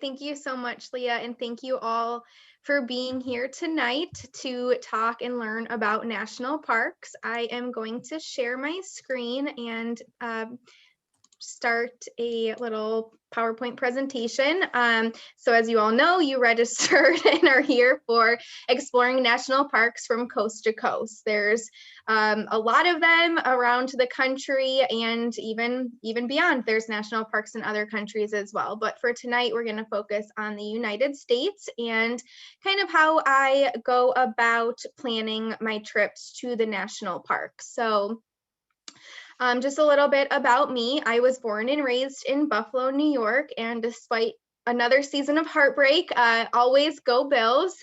Thank you so much, Leah, and thank you all for being here tonight to talk and learn about national parks. I am going to share my screen and start a little PowerPoint presentation. So as you all know, you registered and are here for exploring national parks from coast to coast. There's a lot of them around the country and even beyond. There's national parks in other countries as well. But for tonight, we're going to focus on the United States and kind of how I go about planning my trips to the national parks. So just a little bit about me. I was born and raised in Buffalo, New York, and despite another season of heartbreak, always go Bills.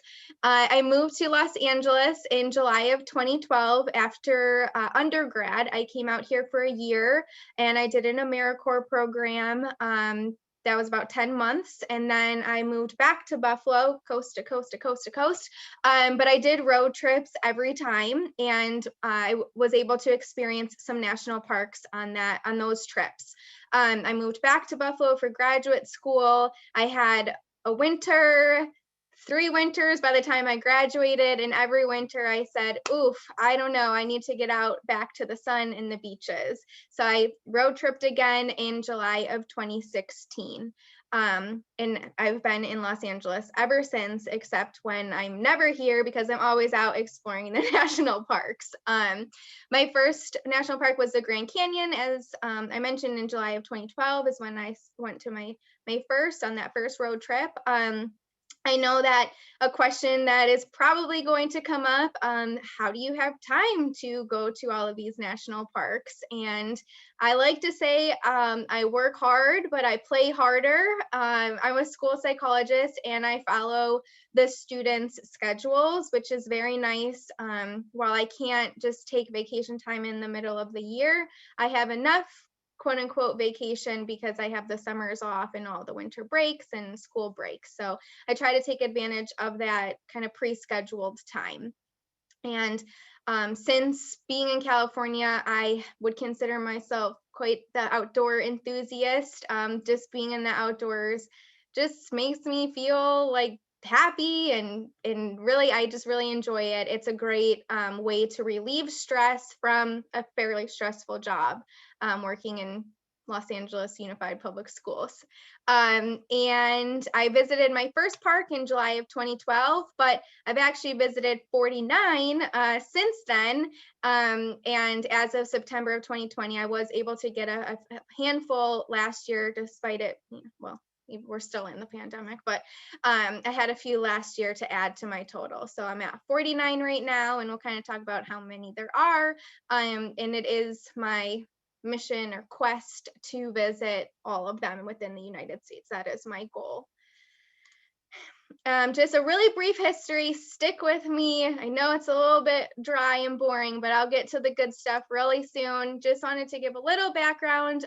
I moved to Los Angeles in July of 2012 after undergrad. I came out here for a year and I did an AmeriCorps program. That was about 10 months. And then I moved back to Buffalo, coast to coast to coast to coast. But I did road trips every time. And I was able to experience some national parks on those trips. I moved back to Buffalo for graduate school. I had a winter, 3 winters by the time I graduated, and every winter I said, oof, I don't know, I need to get out back to the sun and the beaches. So I road tripped again in July of 2016. And I've been in Los Angeles ever since, except when I'm never here because I'm always out exploring the national parks. My first national park was the Grand Canyon, as I mentioned in July of 2012 is when I went to my first road trip. I know that a question that is probably going to come up, how do you have time to go to all of these national parks? And I like to say I work hard, but I play harder. I'm a school psychologist and I follow the students' schedules, which is very nice. While I can't just take vacation time in the middle of the year, I have enough quote unquote vacation because I have the summers off and all the winter breaks and school breaks. So I try to take advantage of that kind of pre-scheduled time. And since being in California, I would consider myself quite the outdoor enthusiast. Just being in the outdoors just makes me feel like happy and really I just really enjoy it. It's a great way to relieve stress from a fairly stressful job working in Los Angeles Unified Public Schools. And I visited my first park in July of 2012, but I've actually visited 49 since then. And as of September of 2020, I was able to get a handful last year, despite it, well, we're still in the pandemic, but I had a few last year to add to my total. So I'm at 49 right now, and we'll kind of talk about how many there are. And it is my mission or quest to visit all of them within the United States. That is my goal. Just a really brief history. Stick with me. I know it's a little bit dry and boring, but I'll get to the good stuff really soon. Just wanted to give a little background.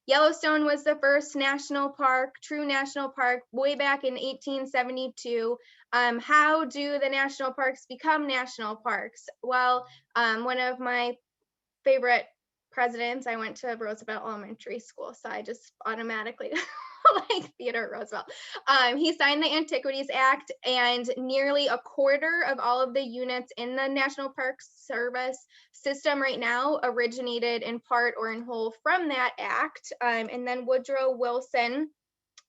Yellowstone was the first national park, true national park, way back in 1872. How do the national parks become national parks? Well, one of my favorite presidents, I went to Roosevelt Elementary School, so I just automatically like Theodore Roosevelt. He signed the Antiquities Act, and nearly a quarter of all of the units in the National Park Service system right now originated in part or in whole from that act. And then Woodrow Wilson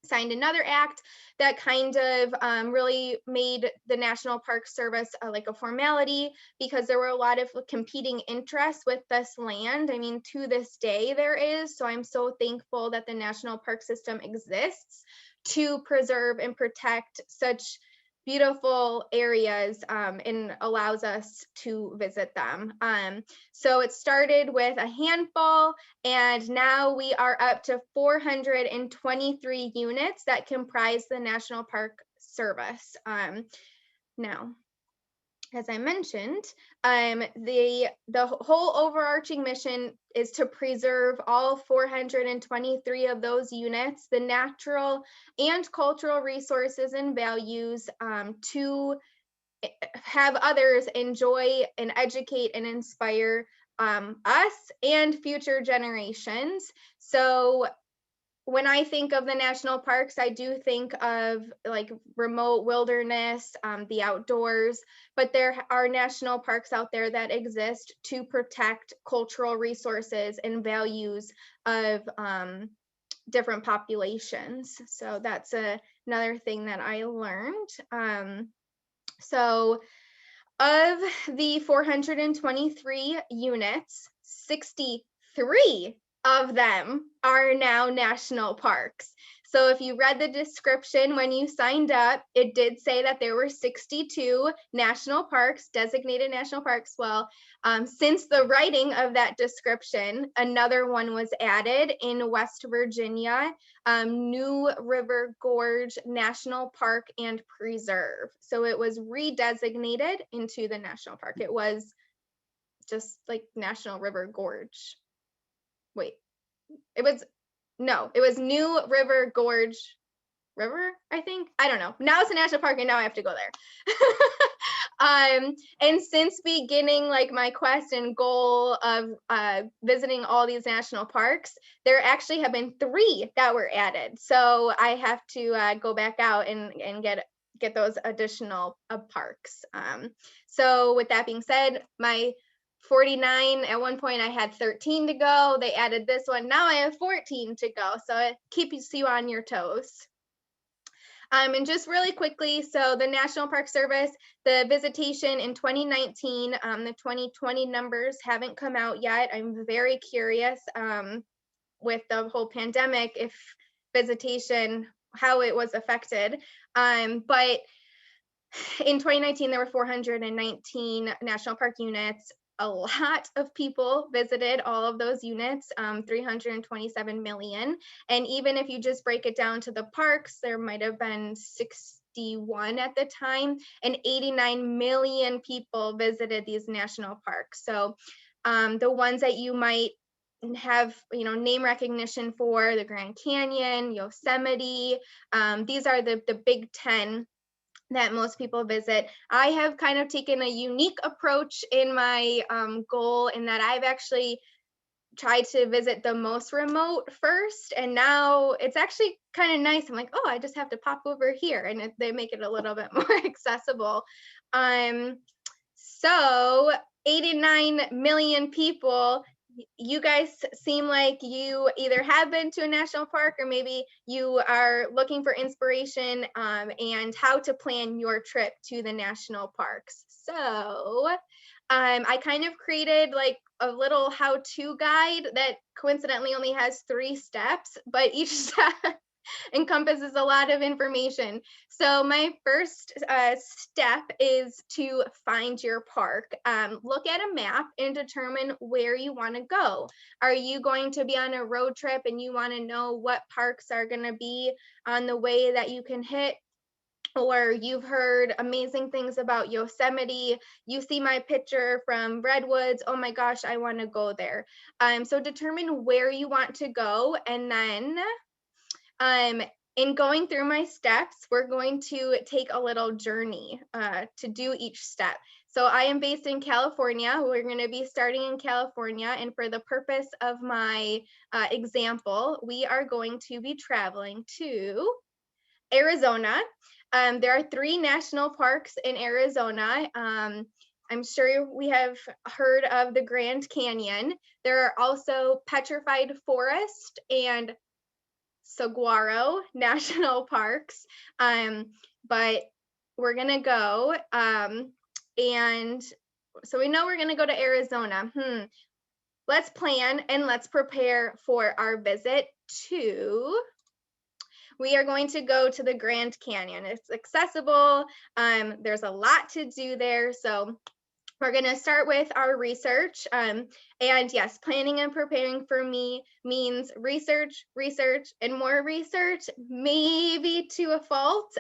signed another act that kind of really made the National Park Service like a formality, because there were a lot of competing interests with this land. I mean, to this day there is. So I'm so thankful that the National Park System exists to preserve and protect such beautiful areas and allows us to visit them. So it started with a handful, and now we are up to 423 units that comprise the National Park Service. Now, as I mentioned, the whole overarching mission is to preserve all 423 of those units, the natural and cultural resources and values, to have others enjoy and educate and inspire us and future generations. So when I think of the national parks, I do think of like remote wilderness, the outdoors, but there are national parks out there that exist to protect cultural resources and values of different populations. So that's another thing that I learned. So of the 423 units, 63 of them are now national parks. So if you read the description when you signed up, it did say that there were 62 national parks, designated national parks. Well, since the writing of that description, another one was added in West Virginia, New River Gorge National Park and Preserve. So it was redesignated into the national park. It was just like National River Gorge. Wait, it was New River Gorge River, I think. I don't know. Now it's a national park and now I have to go there. And since beginning like my quest and goal of visiting all these national parks, there actually have been 3 that were added. So I have to go back out and get those additional parks. So with that being said, my 49, at one point I had 13 to go. They added this one. Now I have 14 to go. So it keeps you on your toes. And just really quickly, so the National Park Service, the visitation in 2019, the 2020 numbers haven't come out yet. I'm very curious with the whole pandemic if visitation, how it was affected. But in 2019, there were 419 national park units. A lot of people visited all of those units, 327 million. And even if you just break it down to the parks, there might have been 61 at the time, and 89 million people visited these national parks. So the ones that you might have, name recognition for, the Grand Canyon, Yosemite, these are the big 10 that most people visit. I have kind of taken a unique approach in my goal in that I've actually tried to visit the most remote first, and now it's actually kind of nice. I'm like, oh, I just have to pop over here, and they make it a little bit more accessible. So 89 million people. You guys seem like you either have been to a national park or maybe you are looking for inspiration and how to plan your trip to the national parks. So I kind of created like a little how-to guide that coincidentally only has 3 steps, but each step encompasses a lot of information. So my first step is to find your park. Look at a map and determine where you want to go. Are you going to be on a road trip and you want to know what parks are going to be on the way that you can hit? Or you've heard amazing things about Yosemite, you see my picture from Redwoods, oh my gosh, I want to go there. So determine where you want to go, and then in going through my steps, we're going to take a little journey to do each step. So I am based in California. We're going to be starting in California. And for the purpose of my example, we are going to be traveling to Arizona. There are 3 national parks in Arizona. I'm sure we have heard of the Grand Canyon. There are also Petrified Forest and Saguaro National Parks, but we're gonna go, and so we know we're gonna go to Arizona. Let's plan and let's prepare for our visit to. We are going to go to the Grand Canyon. It's accessible. There's a lot to do there, so we're going to start with our research. And yes, planning and preparing for me means research, and more research, maybe to a fault.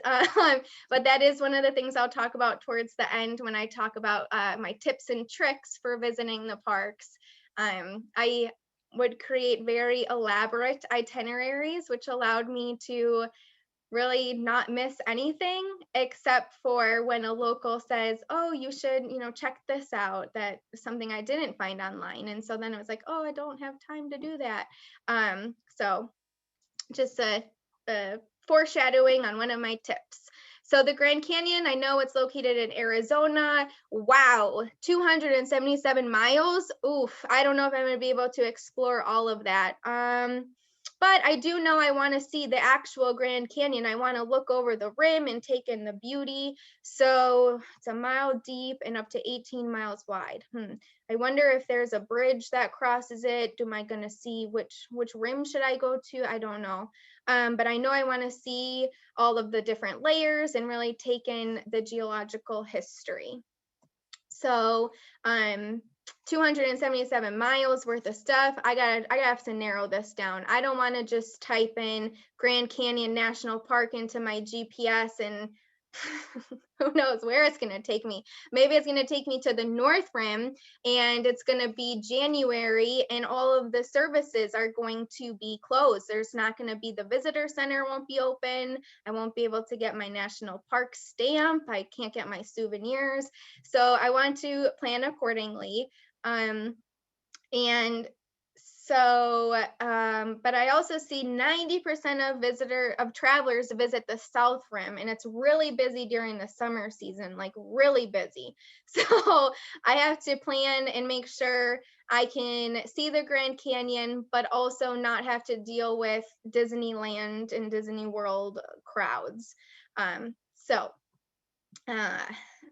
But that is one of the things I'll talk about towards the end when I talk about my tips and tricks for visiting the parks. I would create very elaborate itineraries, which allowed me to really not miss anything except for when a local says, oh, you should, check this out. That is something I didn't find online. And so then it was like, oh, I don't have time to do that. So just a foreshadowing on one of my tips. So the Grand Canyon, I know it's located in Arizona. Wow, 277 miles. Oof, I don't know if I'm going to be able to explore all of that. But I do know I want to see the actual Grand Canyon. I want to look over the rim and take in the beauty. So it's a mile deep and up to 18 miles wide. I wonder if there's a bridge that crosses it. Am I going to see which rim should I go to? I don't know. But I know I want to see all of the different layers and really take in the geological history. So 277 miles worth of stuff. I gotta have to narrow this down. I don't want to just type in Grand Canyon National Park into my GPS and who knows where it's going to take me. Maybe it's going to take me to the North Rim and it's going to be January and all of the services are going to be closed. There's not going to be, the visitor center won't be open. I won't be able to get my national park stamp. I can't get my souvenirs. So I want to plan accordingly. And so, but I also see 90% of travelers visit the South Rim, and it's really busy during the summer season, like really busy. So I have to plan and make sure I can see the Grand Canyon, but also not have to deal with Disneyland and Disney World crowds. So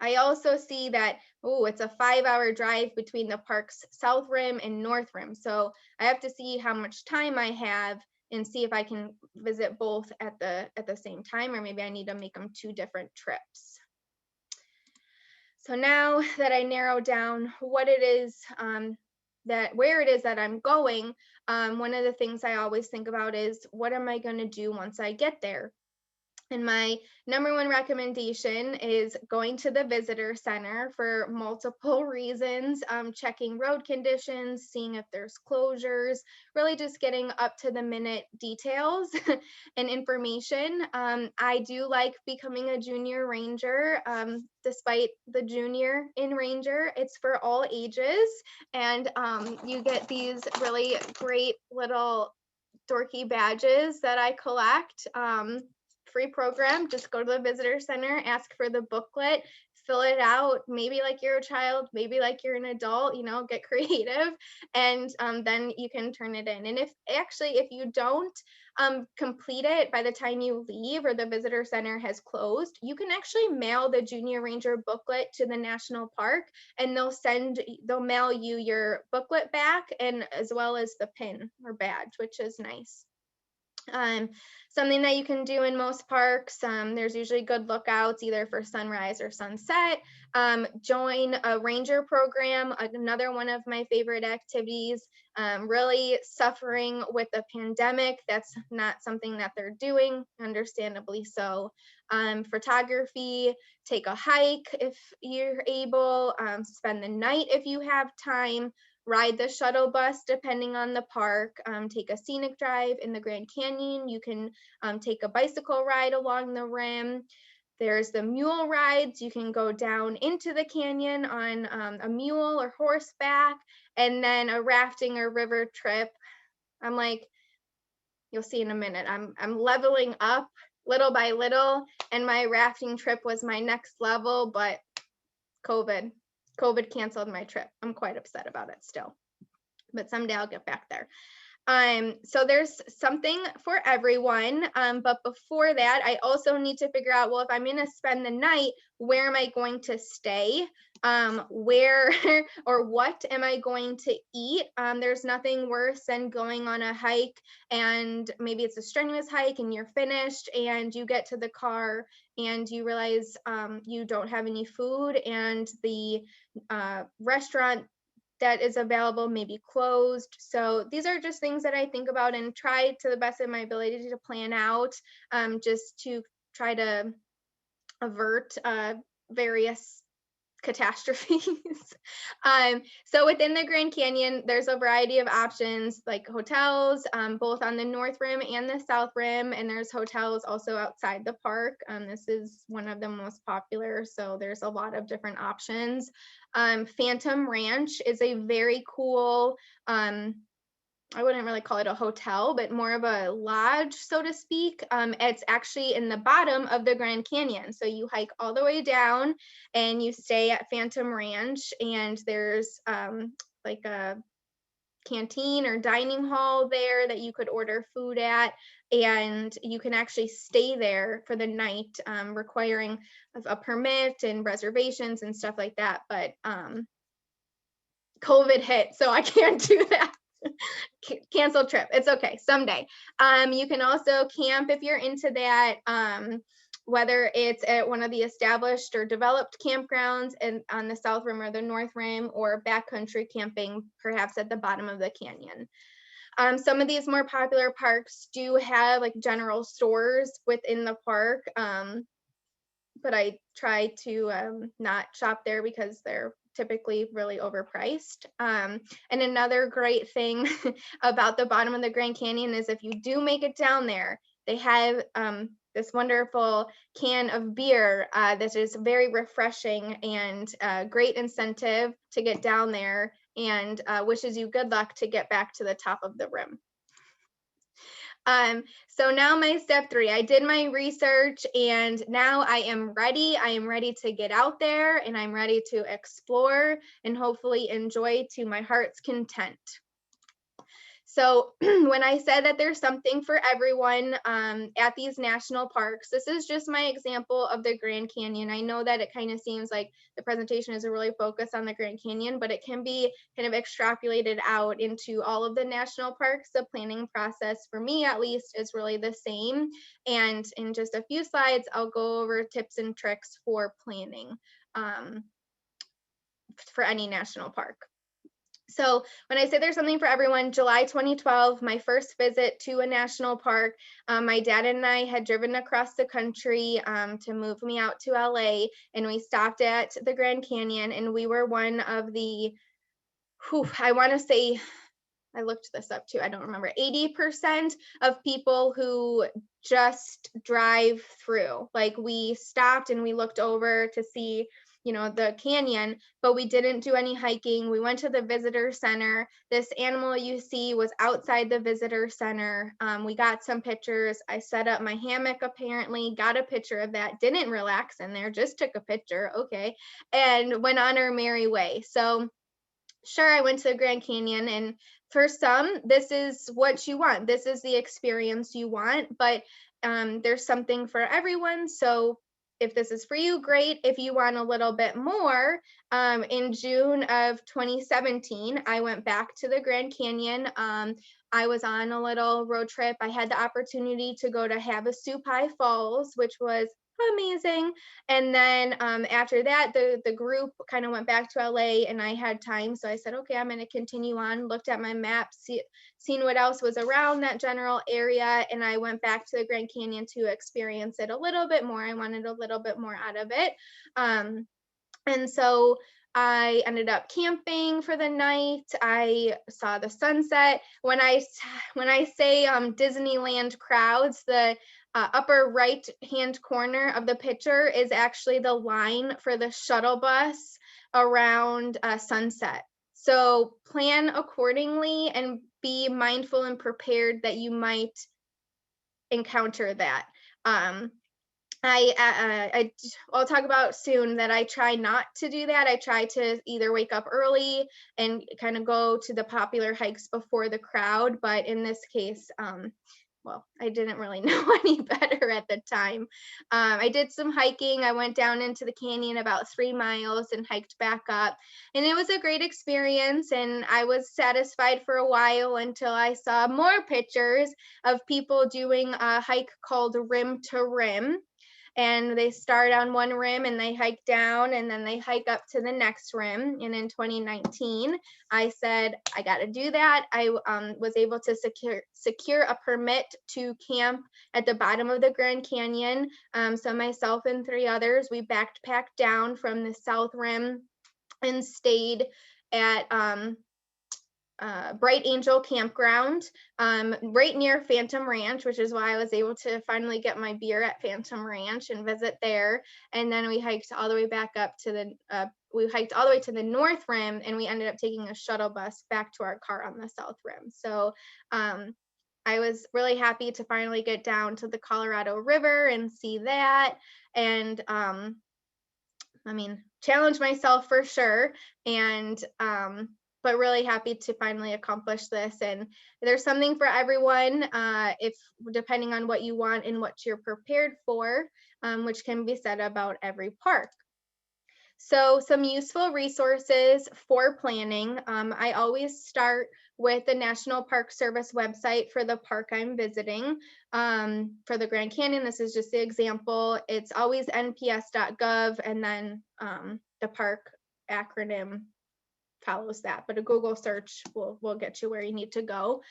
I also see that, it's a 5-hour drive between the park's South Rim and North Rim. So I have to see how much time I have and see if I can visit both at the same time, or maybe I need to make them 2 different trips. So now that I narrow down what it is, where it is that I'm going, one of the things I always think about is, what am I going to do once I get there? And my number one recommendation is going to the visitor center for multiple reasons, checking road conditions, seeing if there's closures, really just getting up to the minute details and information. I do like becoming a junior ranger. Despite the junior in ranger, it's for all ages. And you get these really great little dorky badges that I collect. Free program. Just go to the visitor center, ask for the booklet, fill it out, maybe like you're a child, maybe like you're an adult, get creative, and then you can turn it in. And if you don't complete it by the time you leave or the visitor center has closed, you can actually mail the junior ranger booklet to the national park, and they'll mail you your booklet back, and as well as the pin or badge, which is nice. Something that you can do in most parks, there's usually good lookouts either for sunrise or sunset. Join a ranger program, another one of my favorite activities. Really suffering with the pandemic, that's not something that they're doing, understandably so. Photography, take a hike if you're able, spend the night if you have time. Ride the shuttle bus depending on the park, take a scenic drive in the Grand Canyon. You can take a bicycle ride along the rim. There's the mule rides. You can go down into the canyon on a mule or horseback, and then a rafting or river trip. I'm like, you'll see in a minute, I'm leveling up little by little, and my rafting trip was my next level, but COVID canceled my trip. I'm quite upset about it still, but someday I'll get back there. So there's something for everyone. But before that, I also need to figure out, well, if I'm going to spend the night, where am I going to stay? Where or what am I going to eat? There's nothing worse than going on a hike, and maybe it's a strenuous hike and you're finished and you get to the car and you realize you don't have any food, and the restaurant that is available may be closed. So these are just things that I think about and try to the best of my ability to plan out, just to try to avert various catastrophes. So within the Grand Canyon, there's a variety of options like hotels, both on the North Rim and the South Rim, and there's hotels also outside the park. This is one of the most popular, so there's a lot of different options. Phantom Ranch is a very cool I wouldn't really call it a hotel, but more of a lodge, so to speak. It's actually in the bottom of the Grand Canyon. So you hike all the way down and you stay at Phantom Ranch, and there's like a canteen or dining hall there that you could order food at, and you can actually stay there for the night, requiring a permit and reservations and stuff like that. But COVID hit, so I can't do that. Cancel trip. It's okay. Someday. You can also camp if you're into that. Whether it's at one of the established or developed campgrounds and on the South Rim or the North Rim, or backcountry camping, perhaps at the bottom of the canyon. Some of these more popular parks do have like general stores within the park, but I try to not shop there because they're typically really overpriced. And another great thing about the bottom of the Grand Canyon is if you do make it down there, they have this wonderful can of beer that is very refreshing and great incentive to get down there, and wishes you good luck to get back to the top of the rim. So now my step 3, I did my research and now I am ready. I am ready to get out there and I'm ready to explore and hopefully enjoy to my heart's content. So when I said that there's something for everyone at these national parks, this is just my example of the Grand Canyon. I know that it kind of seems like the presentation is really focused on the Grand Canyon, but it can be kind of extrapolated out into all of the national parks. The planning process, for me at least, is really the same. And in just a few slides, I'll go over tips and tricks for planning for any national park. So when I say there's something for everyone, July 2012, my first visit to a national park, my dad and I had driven across the country to move me out to LA, and we stopped at the Grand Canyon, and we were one of the, I want to say, I looked this up too, I don't remember, 80% of people who just drive through. Like, we stopped and we looked over to see, you know, the canyon, but we didn't do any hiking. We went to the visitor center. This animal you see was outside the visitor center. We got some pictures. I set up my hammock, apparently, got a picture of that, didn't relax in there, just took a picture, okay, and went on our merry way. So sure, I went to the Grand Canyon, and for some, this is what you want. This is the experience you want, but there's something for everyone. So if this is for you, great. If you want a little bit more, in June of 2017, I went back to the Grand Canyon. I was on a little road trip. I had the opportunity to go to Havasupai Falls, which was amazing. And then after that, the group kind of went back to LA, and I had time. So I said, okay, I'm going to continue on, looked at my map, seen what else was around that general area. And I went back to the Grand Canyon to experience it a little bit more. I wanted a little bit more out of it. And so I ended up camping for the night. I saw the sunset. When I say Disneyland crowds, the upper right hand corner of the picture is actually the line for the shuttle bus around sunset. So plan accordingly and be mindful and prepared that you might encounter that. I'll talk about soon that I try not to do that. I try to either wake up early and kind of go to the popular hikes before the crowd. But in this case, well, I didn't really know any better at the time. I did some hiking. I went down into the canyon about 3 miles and hiked back up. And it was a great experience. And I was satisfied for a while until I saw more pictures of people doing a hike called Rim to Rim. And they start on one rim and they hike down and then they hike up to the next rim. And in 2019, I said, I got to do that. I was able to secure a permit to camp at the bottom of the Grand Canyon. So myself and 3 others, we backpacked down from the South Rim and stayed at Bright Angel Campground, right near Phantom Ranch, which is why I was able to finally get my beer at Phantom Ranch and visit there. And then we hiked all the way back up to the North Rim, and we ended up taking a shuttle bus back to our car on the South Rim. So I was really happy to finally get down to the Colorado River and see that. And challenge myself for sure. And but really happy to finally accomplish this. And there's something for everyone, if depending on what you want and what you're prepared for, which can be said about every park. So some useful resources for planning. I always start with the National Park Service website for the park I'm visiting. For the Grand Canyon, this is just the example. It's always nps.gov, and then the park acronym follows that, but a Google search will get you where you need to go.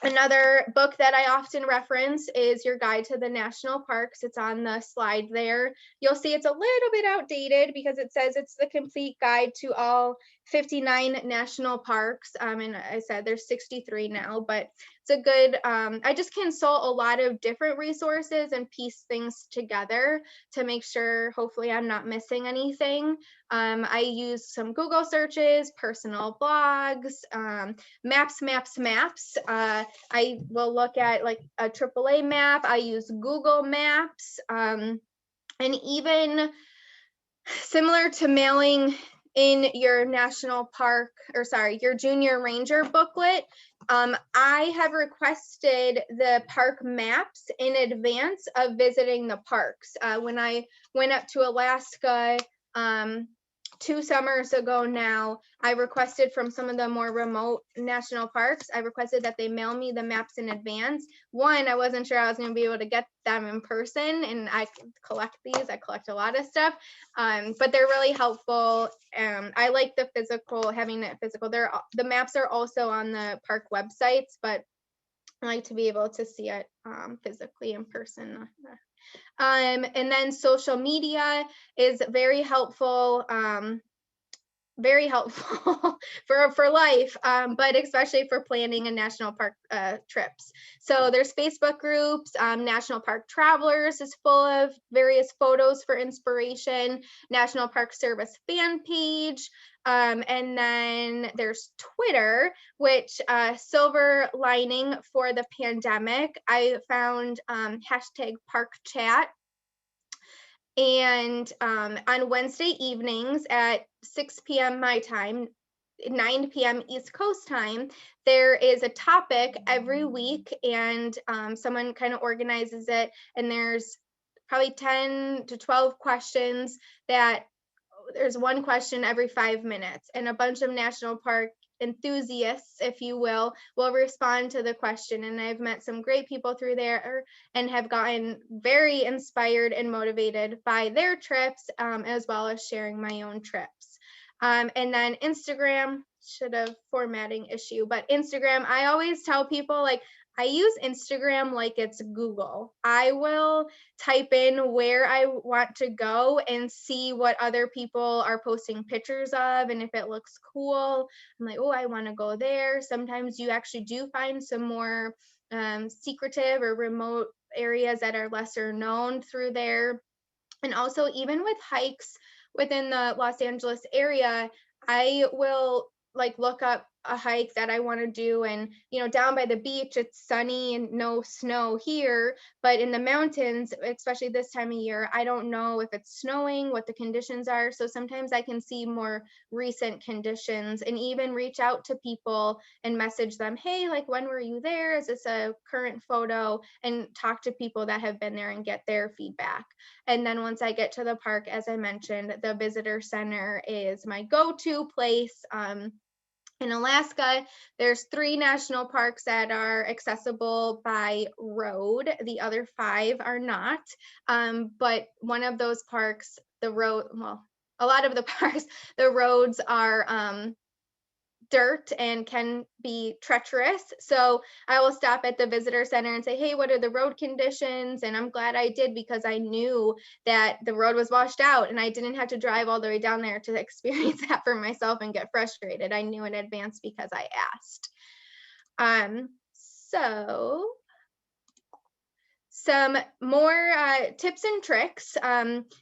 Another book that I often reference is Your Guide to the National Parks. It's on the slide there. You'll see it's a little bit outdated because it says it's the complete guide to all 59 national parks. And I said there's 63 now, but it's a good, I just consult a lot of different resources and piece things together to make sure, hopefully I'm not missing anything. I use some Google searches, personal blogs, maps. I will look at like a AAA map. I use Google Maps, and even similar to mailing in your national park, your junior ranger booklet, I have requested the park maps in advance of visiting the parks. When I went up to Alaska, 2 summers ago now, I requested from some of the more remote national parks, I requested that they mail me the maps in advance. One, I wasn't sure I was going to be able to get them in person, and I collect these. I collect a lot of stuff, but they're really helpful. I like the physical, having it physical. The maps are also on the park websites, but I like to be able to see it physically in person. And then social media is very helpful for life, but especially for planning a national park trips. So there's Facebook groups. National Park Travelers is full of various photos for inspiration. National Park Service fan page. And then there's Twitter, which silver lining for the pandemic, I found #ParkChat. And on Wednesday evenings at 6 p.m. my time, 9 p.m. East Coast time, there is a topic every week, and someone kind of organizes it, and there's probably 10 to 12 questions that there's one question every 5 minutes, and a bunch of national park enthusiasts, if you will respond to the question. And I've met some great people through there and have gotten very inspired and motivated by their trips, as well as sharing my own trips. And then Instagram, should have formatting issue, but Instagram, I always tell people, like, I use Instagram like it's Google. I will type in where I want to go and see what other people are posting pictures of. And if it looks cool, I'm like, oh, I want to go there. Sometimes you actually do find some more secretive or remote areas that are lesser known through there. And also, even with hikes within the Los Angeles area, I will look up a hike that I want to do, and down by the beach it's sunny and no snow here, but in the mountains, especially this time of year, I don't know if it's snowing, what the conditions are. So sometimes I can see more recent conditions and even reach out to people and message them, hey, when were you there? Is this a current photo? And talk to people that have been there and get their feedback. And then once I get to the park, as I mentioned, the visitor center is my go-to place. In Alaska, there's 3 national parks that are accessible by road. The other 5 are not. But one of those parks, a lot of the parks, the roads are dirt and can be treacherous. So I will stop at the visitor center and say, hey, what are the road conditions? And I'm glad I did, because I knew that the road was washed out and I didn't have to drive all the way down there to experience that for myself and get frustrated. I knew in advance because I asked. So some more tips and tricks.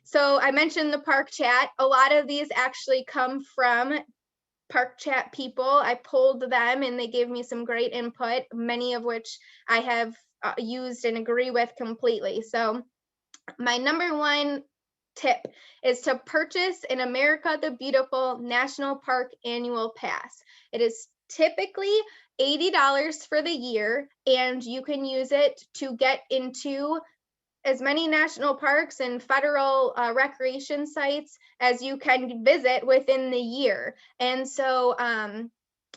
So I mentioned the park chat. A lot of these actually come from park chat people. I polled them and they gave me some great input, many of which I have used and agree with completely. So my number one tip is to purchase an America the Beautiful National Park annual pass. It is typically $80 for the year, and you can use it to get into as many national parks and federal recreation sites as you can visit within the year. And so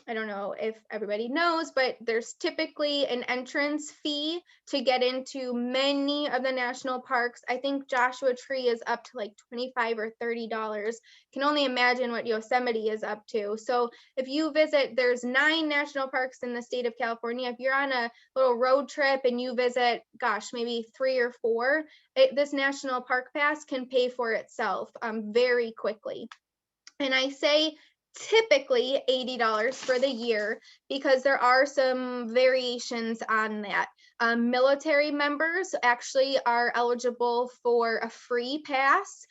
I don't know if everybody knows, but there's typically an entrance fee to get into many of the national parks. I think Joshua Tree is up to like $25 or $30. Can only imagine what Yosemite is up to. So if you visit, there's 9 national parks in the state of California. If you're on a little road trip and you visit, gosh, maybe 3 or 4, this national park pass can pay for itself very quickly. And I say typically $80 for the year because there are some variations on that. Military members actually are eligible for a free pass.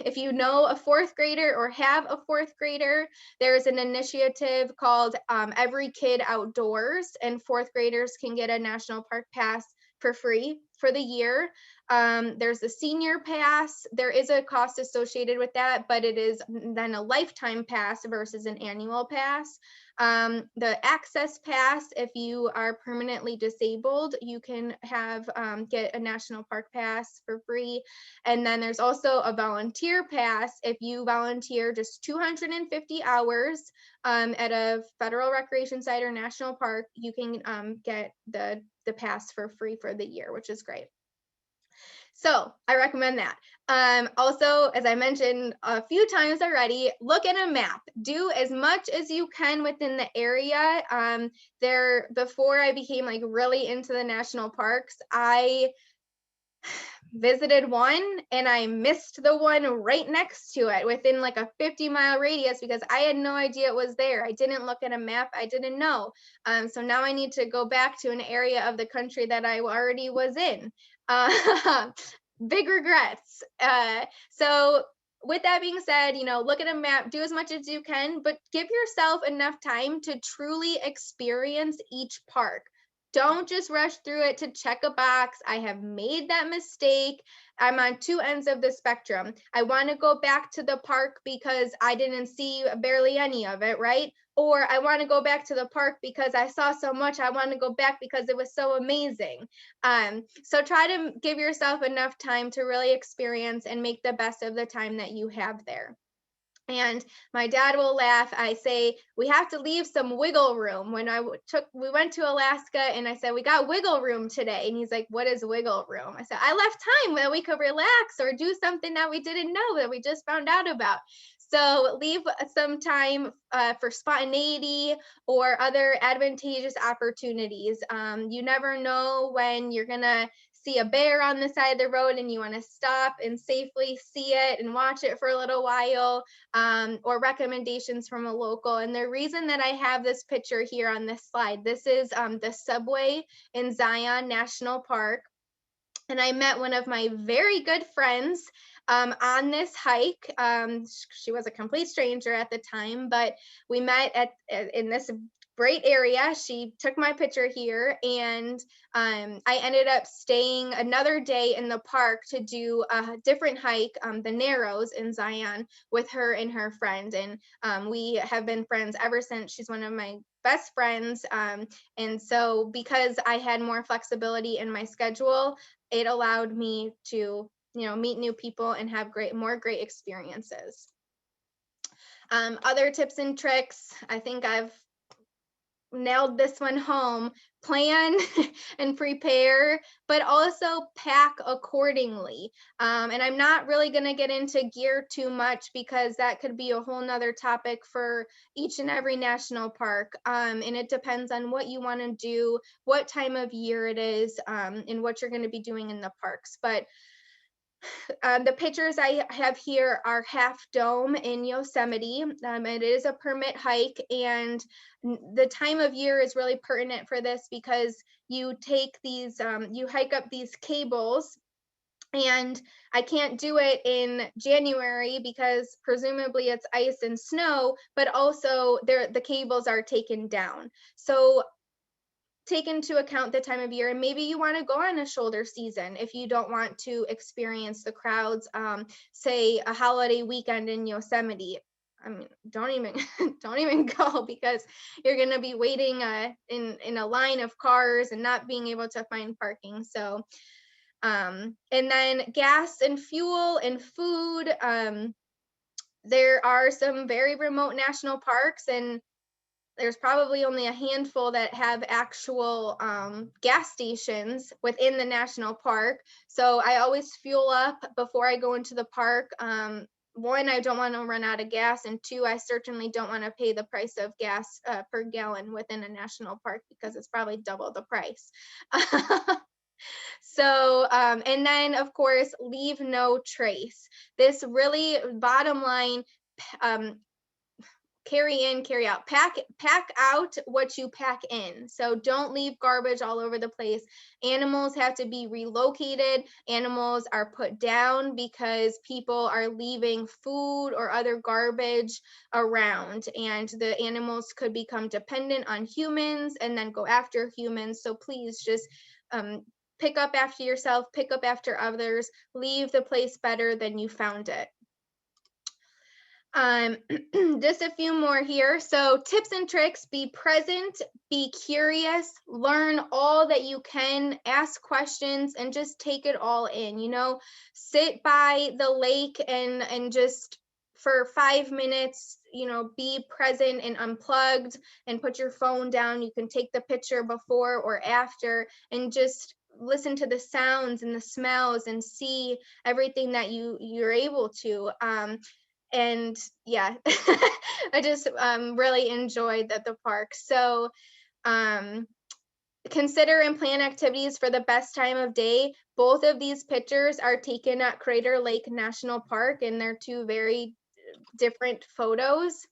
If you know a 4th grader or have a 4th grader, there's an initiative called Every Kid Outdoors, and 4th graders can get a national park pass for free for the year. There's a senior pass. There is a cost associated with that, but it is then a lifetime pass versus an annual pass. The access pass, if you are permanently disabled, you can have get a national park pass for free. And then there's also a volunteer pass. If you volunteer just 250 hours at a federal recreation site or national park, you can get the pass for free for the year, which is great. So I recommend that. Also, as I mentioned a few times already, look at a map. Do as much as you can within the area. Before I became like really into the national parks, I visited one and I missed the one right next to it within like a 50-mile radius because I had no idea it was there. I didn't look at a map. I didn't know. So now I need to go back to an area of the country that I already was in. Big regrets. So with that being said, look at a map, do as much as you can, but give yourself enough time to truly experience each park. Don't just rush through it to check a box. I have made that mistake. I'm on 2 ends of the spectrum. I want to go back to the park because I didn't see barely any of it, right? Or I want to go back to the park because I saw so much. I want to go back because it was so amazing. So try to give yourself enough time to really experience and make the best of the time that you have there. And my dad will laugh. I say, we have to leave some wiggle room. When we went to Alaska and I said, we got wiggle room today. And he's like, what is wiggle room? I said, I left time that we could relax or do something that we didn't know that we just found out about. So leave some time for spontaneity or other advantageous opportunities. You never know when you're going to see a bear on the side of the road and you want to stop and safely see it and watch it for a little while, or recommendations from a local. And the reason that I have this picture here on this slide, this is the subway in Zion National Park. And I met one of my very good friends on this hike. She was a complete stranger at the time, but we met in this great area. She took my picture here, and I ended up staying another day in the park to do a different hike, the Narrows in Zion, with her and her friend. And we have been friends ever since. She's one of my best friends. And so because I had more flexibility in my schedule, it allowed me to, meet new people and have more great experiences. Other tips and tricks, I think I've nailed this one home. Plan and prepare, but also pack accordingly. And I'm not really going to get into gear too much because that could be a whole nother topic for each and every national park. And it depends on what you want to do, what time of year it is, and what you're going to be doing in the parks. But the pictures I have here are Half Dome in Yosemite. It is a permit hike, and the time of year is really pertinent for this because you take these, you hike up these cables, and I can't do it in January because presumably it's ice and snow, but also the cables are taken down. So take into account the time of year, and maybe you want to go on a shoulder season if you don't want to experience the crowds. Say a holiday weekend in Yosemite, I mean, don't even don't even go, because you're going to be waiting in a line of cars and not being able to find parking. So and then gas and fuel and food. There are some very remote national parks, and there's probably only a handful that have actual gas stations within the national park. So I always fuel up before I go into the park. One, I don't want to run out of gas, and two, I certainly don't want to pay the price of gas per gallon within a national park, because it's probably double the price. So, and then of course, leave no trace. This really, bottom line, carry in, carry out, pack out what you pack in. So don't leave garbage all over the place. Animals have to be relocated. Animals are put down because people are leaving food or other garbage around, and the animals could become dependent on humans and then go after humans. So please just pick up after yourself, pick up after others, leave the place better than you found it. Just a few more here. So tips and tricks: be present, be curious, learn all that you can, ask questions, and just take it all in. You know, sit by the lake and just for 5 minutes, you know, be present and unplugged, and put your phone down. You can take the picture before or after and just listen to the sounds and the smells and see everything that you're able to. And yeah, I just really enjoyed the park. So consider and plan activities for the best time of day. Both of these pictures are taken at Crater Lake National Park, and they're two very different photos.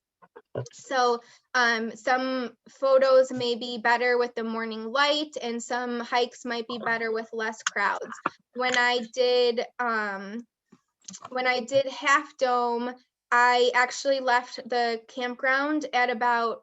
So some photos may be better with the morning light, and some hikes might be better with less crowds. When I did Half Dome, I actually left the campground at about,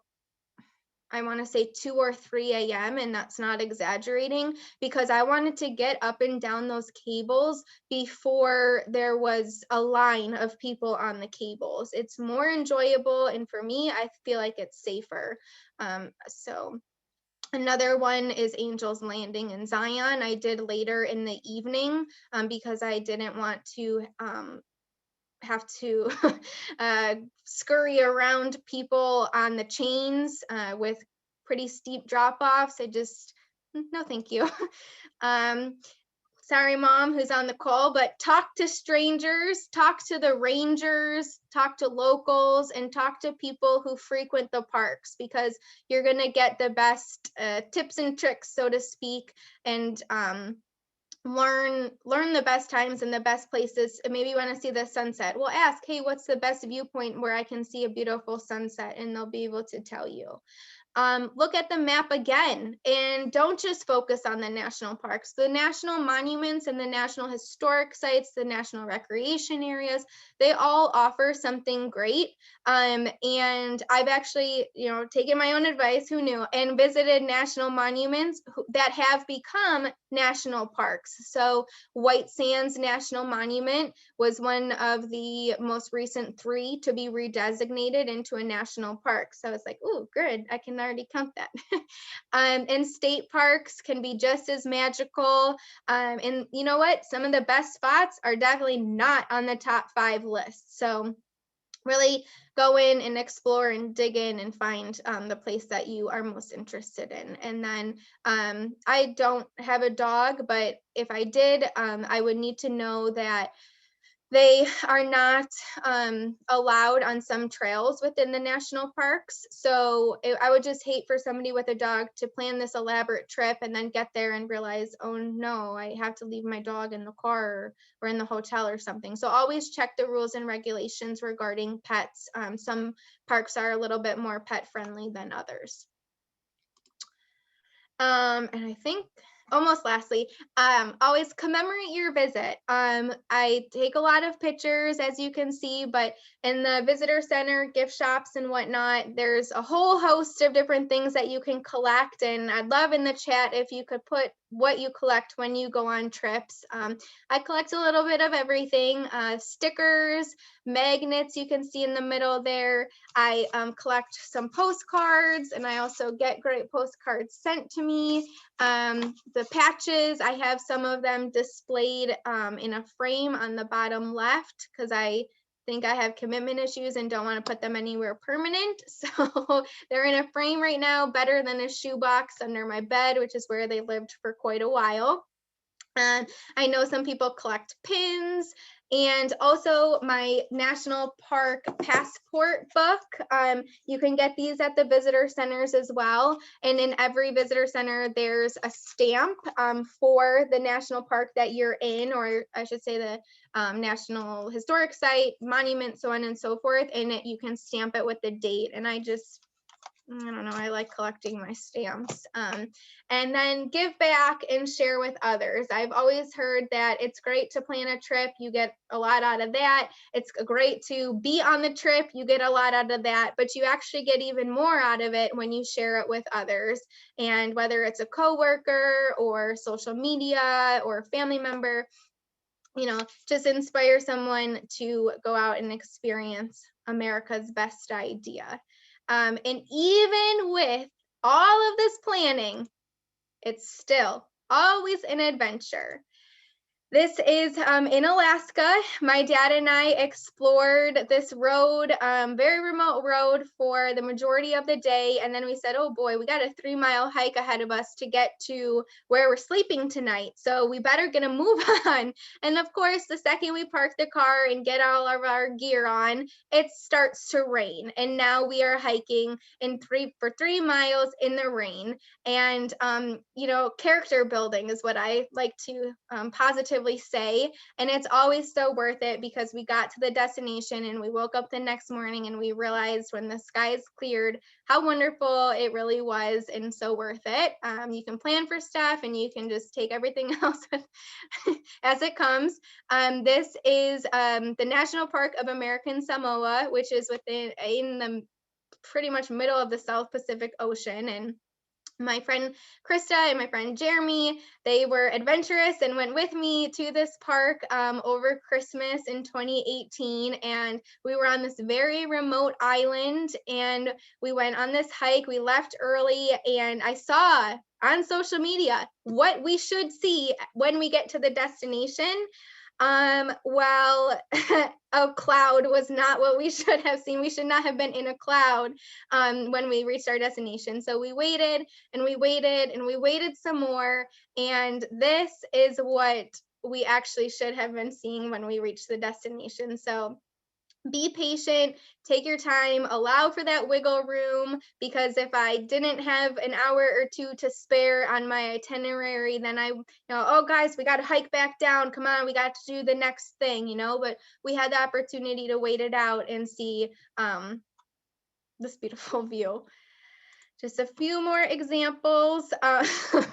I want to say 2 or 3 a.m. and that's not exaggerating, because I wanted to get up and down those cables before there was a line of people on the cables. It's more enjoyable, and for me, I feel like it's safer. So another one is Angel's Landing in Zion. I did later in the evening because I didn't want to have to scurry around people on the chains with pretty steep drop-offs. No, thank you. Sorry, Mom, who's on the call, but talk to strangers, talk to the rangers, talk to locals, and talk to people who frequent the parks, because you're going to get the best tips and tricks, so to speak, and learn the best times and the best places. Maybe you want to see the sunset. Well, ask, hey, what's the best viewpoint where I can see a beautiful sunset? And they'll be able to tell you. Look at the map again, and don't just focus on the national parks. The national monuments and the national historic sites, the national recreation areas, they all offer something great. And I've actually, taken my own advice, who knew, and visited national monuments that have become national parks. So White Sands National Monument was one of the most recent 3 to be redesignated into a national park. So it's like, oh, good, I can already count that. And state parks can be just as magical. And you know what? Some of the best spots are definitely not on the top 5 list. So really go in and explore and dig in and find the place that you are most interested in. And then I don't have a dog, but if I did, I would need to know that they are not allowed on some trails within the national parks. So I would just hate for somebody with a dog to plan this elaborate trip and then get there and realize, oh no, I have to leave my dog in the car or in the hotel or something. So always check the rules and regulations regarding pets. Some parks are a little bit more pet friendly than others. And I think almost lastly, always commemorate your visit. I take a lot of pictures, as you can see, but in the visitor center, gift shops and whatnot, there's a whole host of different things that you can collect. And I'd love in the chat if you could put what you collect when you go on trips. I collect a little bit of everything, stickers, magnets you can see in the middle there. I collect some postcards, and I also get great postcards sent to me. The patches, I have some of them displayed in a frame on the bottom left because I think I have commitment issues and don't want to put them anywhere permanent. So they're in a frame right now, better than a shoebox under my bed, which is where they lived for quite a while. And I know some people collect pins, and also my national park passport book. You can get these at the visitor centers as well. And in every visitor center, there's a stamp for the national park that you're in, or I should say the National Historic Site, monument, so on and so forth. And you can stamp it with the date. And I don't know, I like collecting my stamps. And then give back and share with others. I've always heard that it's great to plan a trip. You get a lot out of that. It's great to be on the trip. You get a lot out of that, but you actually get even more out of it when you share it with others. And whether it's a coworker or social media or a family member, just inspire someone to go out and experience America's best idea. And even with all of this planning, it's still always an adventure. This is in Alaska. My dad and I explored this road, very remote road, for the majority of the day. And then we said, oh boy, we got a 3-mile hike ahead of us to get to where we're sleeping tonight. So we better get a move on. And of course, the second we park the car and get all of our gear on, it starts to rain. And now we are hiking for 3 miles in the rain. And, character building is what I like to positively say. And it's always so worth it because we got to the destination and we woke up the next morning and we realized when the skies cleared how wonderful it really was, and so worth it. You can plan for stuff and you can just take everything else as it comes. This is the National Park of American Samoa, which is in the pretty much middle of the South Pacific Ocean. And my friend Krista and my friend Jeremy, they were adventurous and went with me to this park over Christmas in 2018. And we were on this very remote island and we went on this hike. We left early and I saw on social media what we should see when we get to the destination. Well, a cloud was not what we should have seen. We should not have been in a cloud when we reached our destination. So we waited and we waited and we waited some more. And this is what we actually should have been seeing when we reached the destination. So be patient, take your time, allow for that wiggle room, because if I didn't have an hour or two to spare on my itinerary, then oh guys, we got to hike back down. Come on, we got to do the next thing, but we had the opportunity to wait it out and see this beautiful view. Just a few more examples.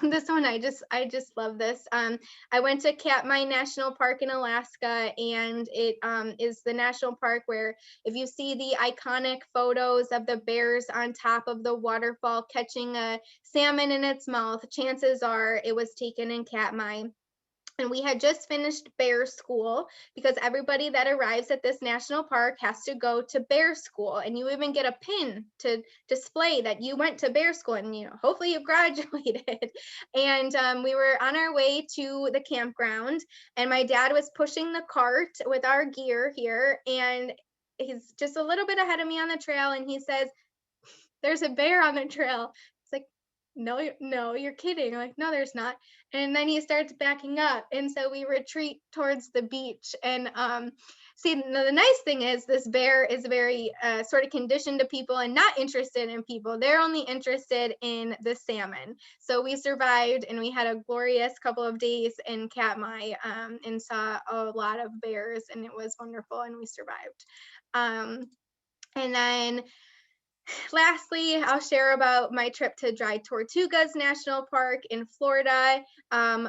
This one, I just love this. I went to Katmai National Park in Alaska, and it is the national park where if you see the iconic photos of the bears on top of the waterfall catching a salmon in its mouth, chances are it was taken in Katmai. And we had just finished bear school because everybody that arrives at this national park has to go to bear school. And you even get a pin to display that you went to bear school and, hopefully you graduated. And we were on our way to the campground and my dad was pushing the cart with our gear here. And he's just a little bit ahead of me on the trail, and he says, "There's a bear on the trail." It's like, no, you're kidding. I'm like, no, there's not. And then he starts backing up. And so we retreat towards the beach. And see, the nice thing is this bear is very sort of conditioned to people and not interested in people. They're only interested in the salmon. So we survived, and we had a glorious couple of days in Katmai, and saw a lot of bears, and it was wonderful, and we survived. And then lastly, I'll share about my trip to Dry Tortugas National Park in Florida.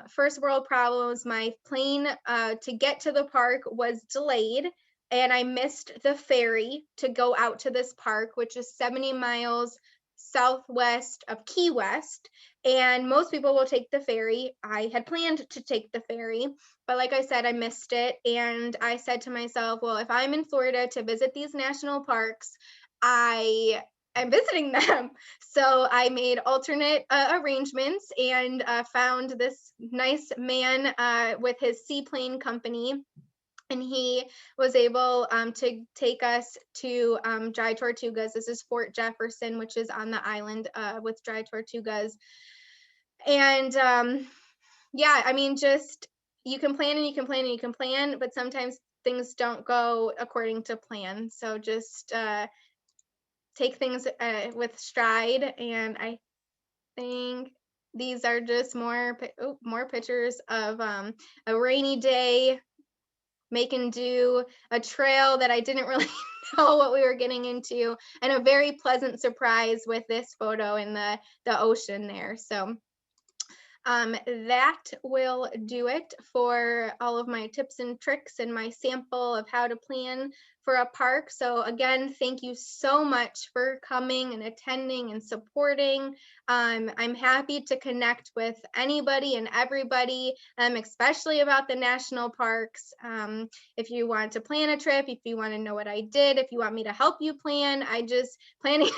First world problems. My plane to get to the park was delayed, and I missed the ferry to go out to this park, which is 70 miles southwest of Key West. And most people will take the ferry. I had planned to take the ferry, but like I said, I missed it. And I said to myself, well, if I'm in Florida to visit these national parks, I'm visiting them. So I made alternate arrangements, and found this nice man with his seaplane company. And he was able to take us to Dry Tortugas. This is Fort Jefferson, which is on the island with Dry Tortugas. And yeah, I mean, just you can plan and you can plan and you can plan, but sometimes things don't go according to plan. So just take things with stride. And I think these are just more pictures of a rainy day, making do, a trail that I didn't really know what we were getting into, and a very pleasant surprise with this photo in the ocean there. So that will do it for all of my tips and tricks and my sample of how to plan for a park. So again, thank you so much for coming and attending and supporting. I'm happy to connect with anybody and everybody, especially about the national parks. If you want to plan a trip, if you want to know what I did, if you want me to help you plan, planning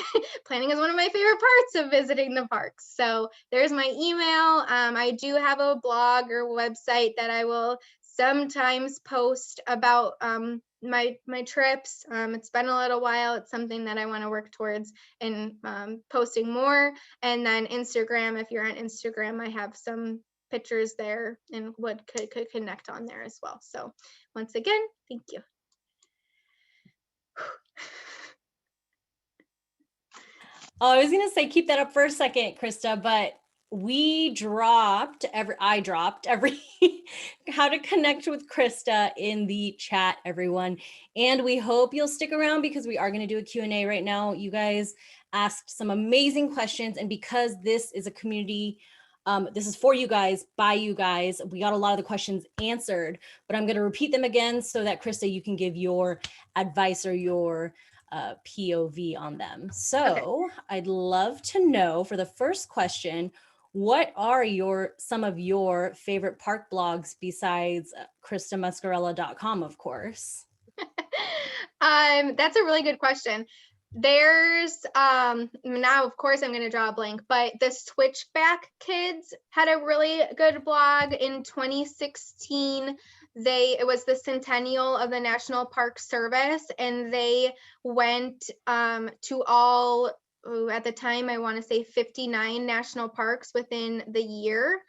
is one of my favorite parts of visiting the parks. So there's my email. I do have a blog or website that I will sometimes post about my trips. It's been a little while. It's something that I want to work towards and posting more. And then Instagram, if you're on Instagram, I have some pictures there and what could connect on there as well. So once again, thank you. Oh, I was going to say, keep that up for a second, Krista, but I dropped every how to connect with Krista in the chat, everyone. And we hope you'll stick around because we are going to do a Q&A right now. You guys asked some amazing questions. And because this is a community, this is for you guys, by you guys, we got a lot of the questions answered, but I'm going to repeat them again so that Krista, you can give your advice or your POV on them. So okay. I'd love to know, for the first question, what are some of your favorite park blogs besides KristaMuscarella.com, of course? That's a really good question. There's now, of course, I'm going to draw a blank, but the Switchback Kids had a really good blog in 2016. It was the centennial of the National Park Service, and they went to all, at the time, I want to say 59 national parks within the year.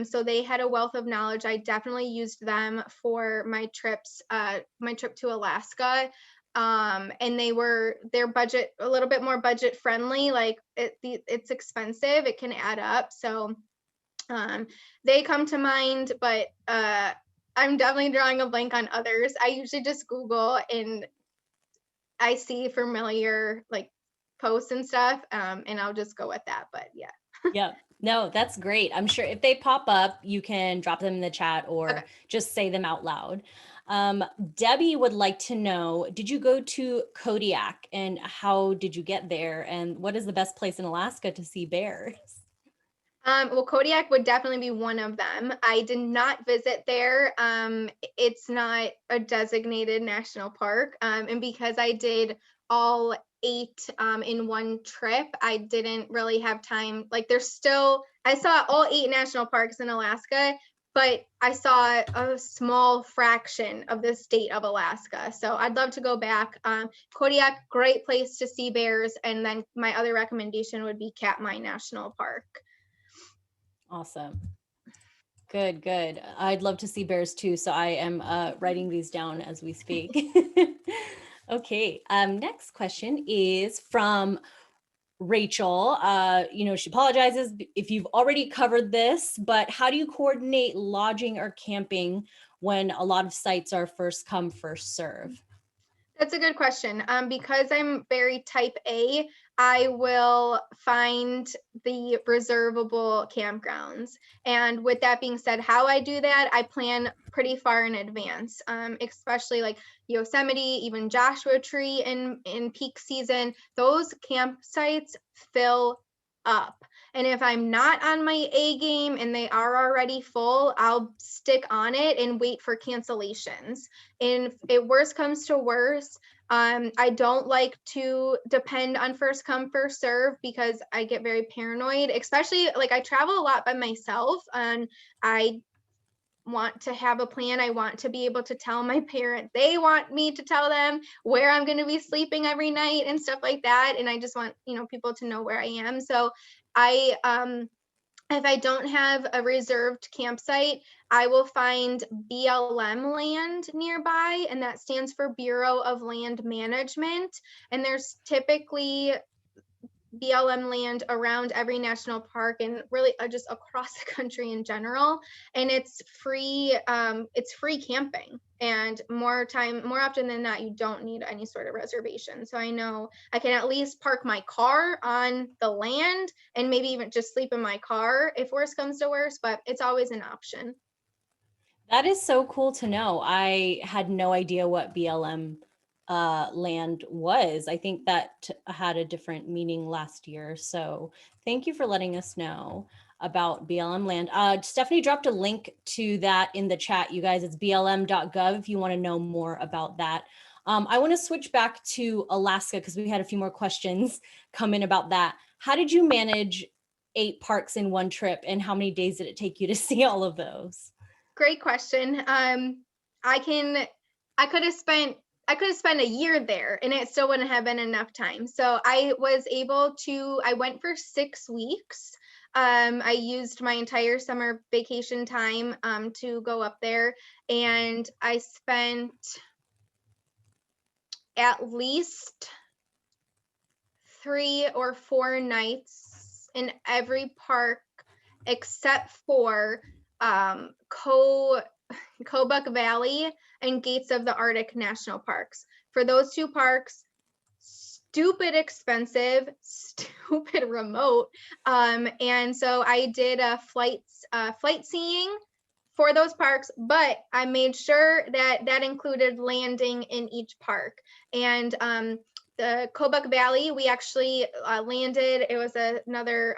So they had a wealth of knowledge. I definitely used them for my trips, my trip to Alaska. And their budget, a little bit more budget friendly, like it's expensive, it can add up. So they come to mind, but I'm definitely drawing a blank on others. I usually just Google and I see familiar like posts and stuff, and I'll just go with that, but yeah. Yeah, no, that's great. I'm sure if they pop up, you can drop them in the chat or just say them out loud. Debbie would like to know, did you go to Kodiak and how did you get there? And what is the best place in Alaska to see bears? Well, Kodiak would definitely be one of them. I did not visit there. It's not a designated national park. And because I did all 8 in one trip, I didn't really have time. Like I saw all 8 national parks in Alaska, but I saw a small fraction of the state of Alaska. So I'd love to go back. Kodiak, great place to see bears. And then my other recommendation would be Katmai National Park. Awesome. Good, good. I'd love to see bears too. So I am writing these down as we speak. Okay. Next question is from Rachel. She apologizes if you've already covered this, but how do you coordinate lodging or camping when a lot of sites are first come, first serve? That's a good question. Because I'm very type A, I will find the reservable campgrounds. And with that being said, how I do that, I plan pretty far in advance, especially like Yosemite, even Joshua Tree in peak season. Those campsites fill up. And if I'm not on my A game and they are already full, I'll stick on it and wait for cancellations. And if it worst comes to worst, I don't like to depend on first come, first serve because I get very paranoid, especially like I travel a lot by myself and I want to have a plan. I want to be able to tell my parents, they want me to tell them where I'm going to be sleeping every night and stuff like that. And I just want, people to know where I am. So if I don't have a reserved campsite, I will find BLM land nearby, and that stands for Bureau of Land Management. And there's typically BLM land around every national park and really just across the country in general. And it's free camping. And more often than not, you don't need any sort of reservation. So I know I can at least park my car on the land and maybe even just sleep in my car if worse comes to worse, but it's always an option. That is so cool to know. I had no idea what BLM land was. I think that had a different meaning last year. So thank you for letting us know about BLM land. Stephanie dropped a link to that in the chat, you guys. It's blm.gov if you want to know more about that. I want to switch back to Alaska because we had a few more questions come in about that. How did you manage 8 parks in one trip, and how many days did it take you to see all of those? Great question. I could have spent a year there and it still wouldn't have been enough time. So I went for 6 weeks. I used my entire summer vacation time to go up there, and I spent at least 3 or 4 nights in every park except for Kobuk Valley and Gates of the Arctic National Parks. For those 2 parks, stupid expensive, stupid remote. And so I did flight seeing for those parks, but I made sure that included landing in each park. And the Kobuk Valley, we actually landed. It was another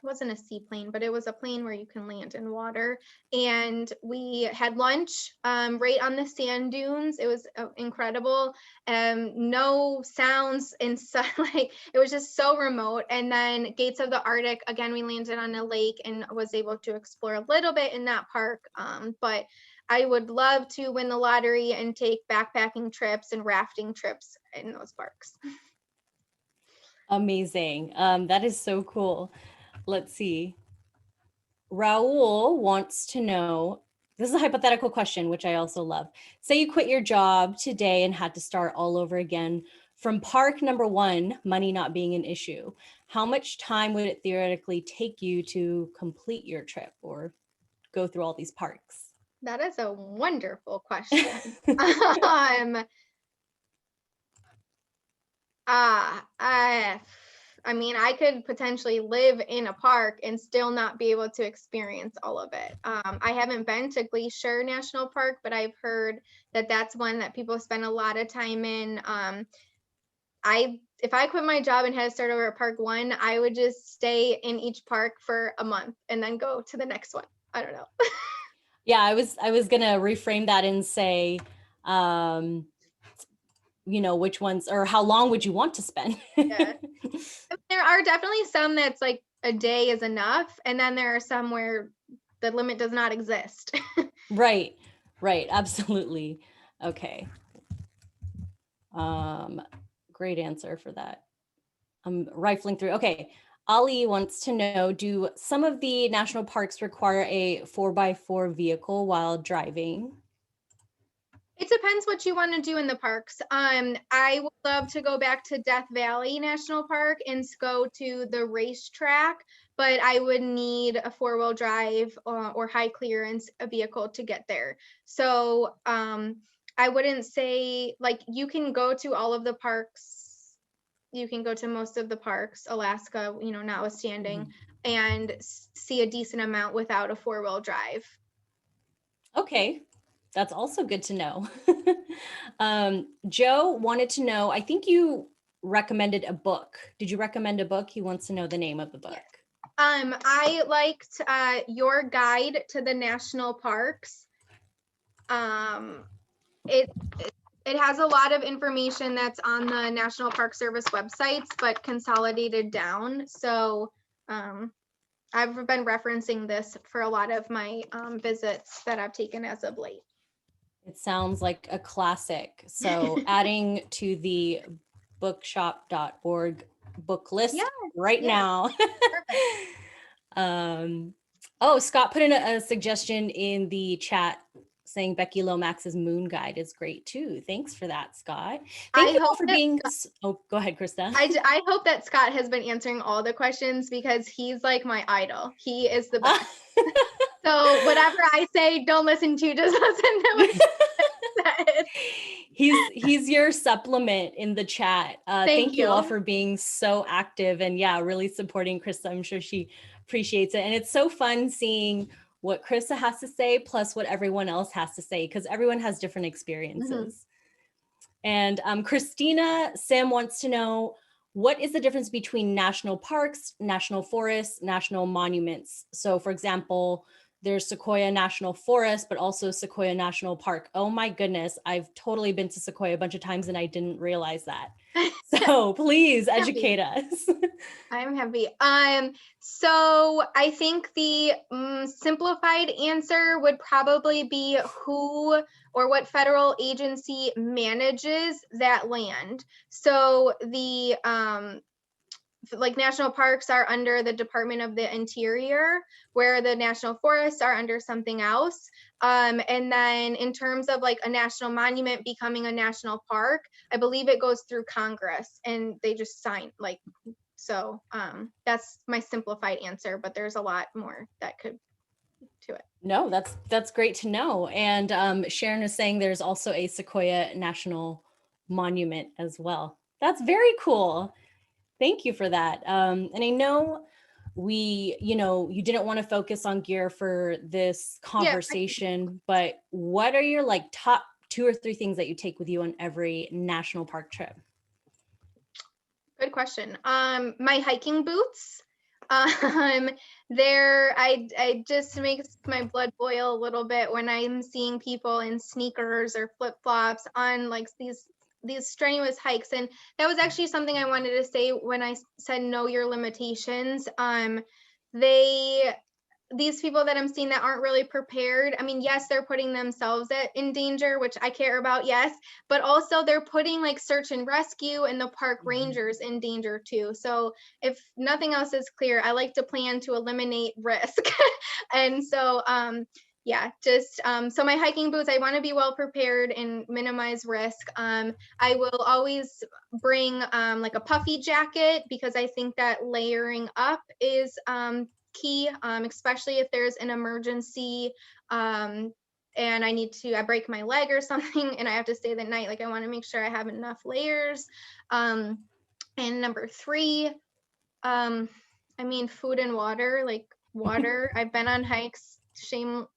it wasn't a seaplane, but it was a plane where you can land in water. And we had lunch right on the sand dunes. It was incredible. No sounds inside, like it was just so remote. And then Gates of the Arctic, again, we landed on a lake and was able to explore a little bit in that park. But I would love to win the lottery and take backpacking trips and rafting trips in those parks. Amazing. That is so cool. Let's see. Raul wants to know, this is a hypothetical question, which I also love. Say you quit your job today and had to start all over again from park number 1, money not being an issue. How much time would it theoretically take you to complete your trip or go through all these parks? That is a wonderful question. I mean, I could potentially live in a park and still not be able to experience all of it. I haven't been to Glacier National Park, but I've heard that that's one that people spend a lot of time in. If I quit my job and had to start over at park 1, I would just stay in each park for a month and then go to the next one. I don't know. Yeah, I was gonna reframe that and say, which ones or how long would you want to spend? Yeah. There are definitely some that's like a day is enough, and then there are some where the limit does not exist. Right, absolutely. Okay. Great answer for that. I'm rifling through. Okay. Ali wants to know, do some of the national parks require a 4x4 vehicle while driving? It depends what you want to do in the parks. I would love to go back to Death Valley National Park and go to the racetrack, but I would need a 4-wheel drive or high clearance a vehicle to get there. So I wouldn't say, like, you can go to all of the parks. You can go to most of the parks, Alaska, notwithstanding, and see a decent amount without a 4-wheel drive. Okay, that's also good to know. Joe wanted to know, I think you recommended a book. Did you recommend a book? He wants to know the name of the book. Yes. I liked Your Guide to the National Parks. It has a lot of information that's on the National Park Service websites, but consolidated down. So I've been referencing this for a lot of my visits that I've taken as of late. It sounds like a classic. So adding to the bookshop.org book list right now. Oh, Scott put in a suggestion in the chat saying Becky Lomax's Moon Guide is great too. Thanks for that, Scott. Thank you all for being. Oh, go ahead, Krista. I hope that Scott has been answering all the questions because he's like my idol. He is the best. So whatever I say, don't listen to, just listen to what he said. He's your supplement in the chat. Thank you all for being so active and really supporting Krista. I'm sure she appreciates it. And it's so fun seeing what Krista has to say plus what everyone else has to say, because everyone has different experiences. And Christina Sim wants to know, what is the difference between national parks, national forests, national monuments? So for example, there's Sequoia National Forest, but also Sequoia National Park. Oh my goodness, I've totally been to Sequoia a bunch of times and I didn't realize that. So please educate us. I'm happy. So I think the simplified answer would probably be who or what federal agency manages that land. So the like national parks are under the Department of the Interior, where the national forests are under something else. And then in terms of like a national monument becoming a national park, I believe it goes through Congress and they just sign like, so that's my simplified answer, but there's a lot more that could to it. No, that's great to know. And Sharon is saying there's also a Sequoia National Monument as well. That's very cool. Thank you for that. And I know you didn't want to focus on gear for this conversation, but what are your like top 2 or 3 things that you take with you on every national park trip? Good question. My hiking boots. I just makes my blood boil a little bit when I'm seeing people in sneakers or flip-flops on like these strenuous hikes. And that was actually something I wanted to say when I said know your limitations. These people that I'm seeing that aren't really prepared, I mean, yes, they're putting themselves in danger, which I care about, yes, but also they're putting like search and rescue and the park rangers in danger too. So if nothing else is clear, I like to plan to eliminate risk. And so so my hiking boots, I want to be well prepared and minimize risk. I will always bring like a puffy jacket because I think that layering up is key, especially if there's an emergency and I break my leg or something and I have to stay the night. Like I want to make sure I have enough layers. And number 3, food and water, like water. I've been on hikes, shaming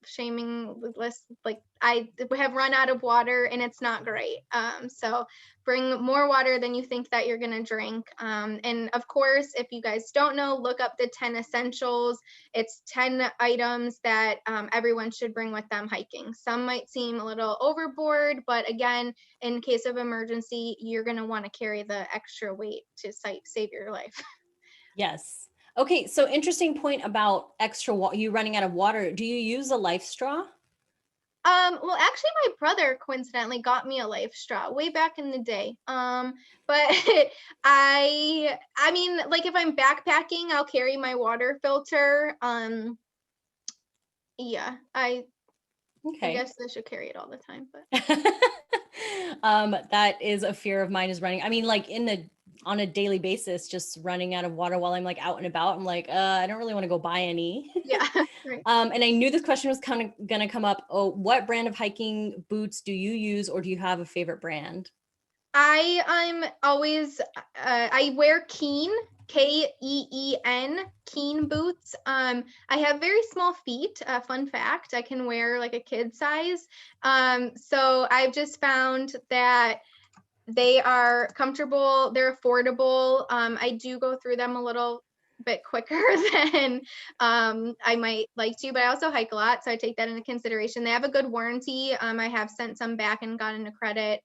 list, like I have run out of water and it's not great. So bring more water than you think that you're gonna drink. And of course, if you guys don't know, look up the 10 essentials. It's 10 items that everyone should bring with them hiking. Some might seem a little overboard, but again, in case of emergency, you're gonna want to carry the extra weight to save your life. Yes. Okay, so interesting point about you running out of water. Do you use a life straw? Well, actually, my brother coincidentally got me a life straw way back in the day. But I mean, like if I'm backpacking, I'll carry my water filter. Yeah, I Okay. guess I should carry it all the time, but That is a fear of mine, is running. I mean, like on a daily basis, just running out of water while I'm like out and about. I'm like, I don't really want to go buy any. yeah, right. And I knew this question was kind of gonna come up. Oh, what brand of hiking boots do you use, or do you have a favorite brand? I'm always I wear Keen, Keen, Keen boots. I have very small feet. Fun fact, I can wear like a kid size. So I've just found that they are comfortable, they're affordable. I do go through them a little bit quicker than I might like to, but I also hike a lot, so I take that into consideration. They have a good warranty. I have sent some back and gotten a credit.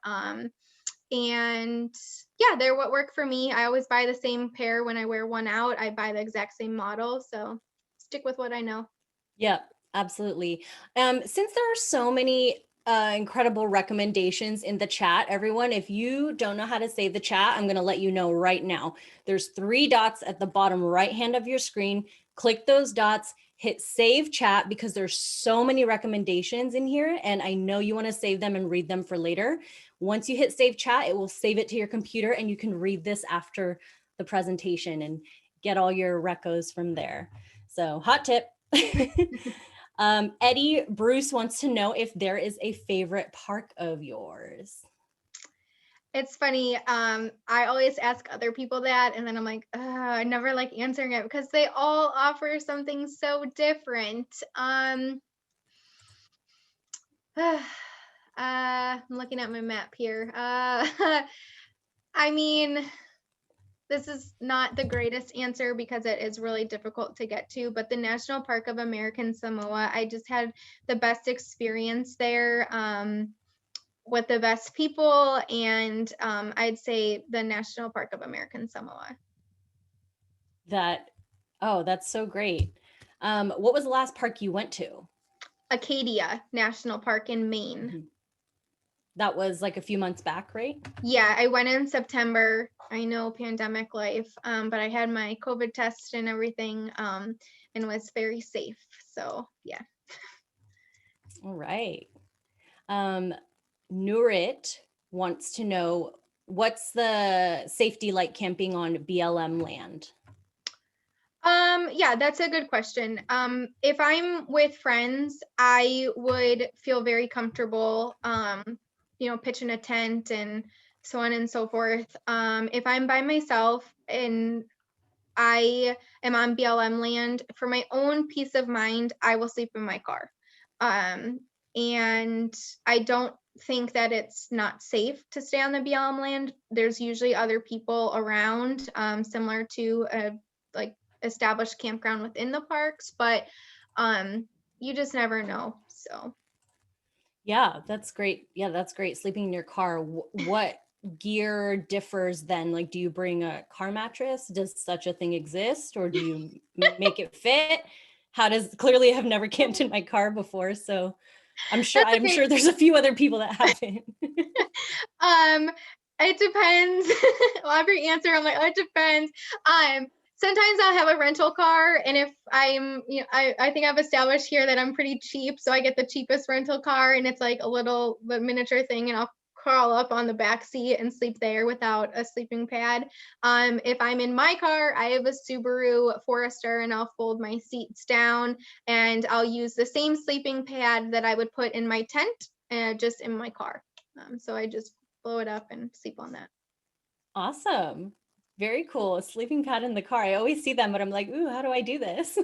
And yeah, they're what work for me. I always buy the same pair when I wear one out. I buy the exact same model, so stick with what I know. Yeah, absolutely. Since there are so many incredible recommendations in the chat, everyone, if you don't know how to save the chat, I'm going to let you know right now. There's 3 dots at the bottom right hand of your screen. Click those dots, hit save chat, because there's so many recommendations in here, and I know you want to save them and read them for later. Once you hit save chat, it will save it to your computer, and you can read this after the presentation and get all your recos from there. So hot tip. Eddie Bruce wants to know if there is a favorite park of yours. It's funny. I always ask other people that, and then I'm like, I never like answering it because they all offer something so different. I'm looking at my map here. I mean, this is not the greatest answer because it is really difficult to get to, but the National Park of American Samoa, I just had the best experience there. With the best people, and I'd say the National Park of American Samoa. That's so great. What was the last park you went to? Acadia National Park in Maine. Mm-hmm. That was like a few months back, right? Yeah, I went in September. I know, pandemic life, but I had my COVID test and everything, and was very safe. So yeah. All right. Nurit wants to know, what's the safety like camping on BLM land? Yeah, that's a good question. If I'm with friends, I would feel very comfortable, pitching a tent and so on and so forth. If I'm by myself and I am on BLM land, for my own peace of mind, I will sleep in my car. And I don't think that it's not safe to stay on the BLM land. There's usually other people around, similar to a like established campground within the parks, but you just never know. So Yeah, that's great. Yeah, that's great. Sleeping in your car. What gear differs then? Like, do you bring a car mattress? Does such a thing exist, or do you make it fit? How does, clearly I have never camped in my car before, so I'm that's okay. sure there's a few other people that haven't. It depends. Well, every answer I'm like, oh, it depends. Sometimes I'll have a rental car, and if I think I've established here that I'm pretty cheap, so I get the cheapest rental car, and it's like the miniature thing, and I'll crawl up on the back seat and sleep there without a sleeping pad. If I'm in my car, I have a Subaru Forester, and I'll fold my seats down, and I'll use the same sleeping pad that I would put in my tent, just in my car. So I just blow it up and sleep on that. Awesome. Very cool. A sleeping pad in the car. I always see them, but I'm like, ooh, how do I do this?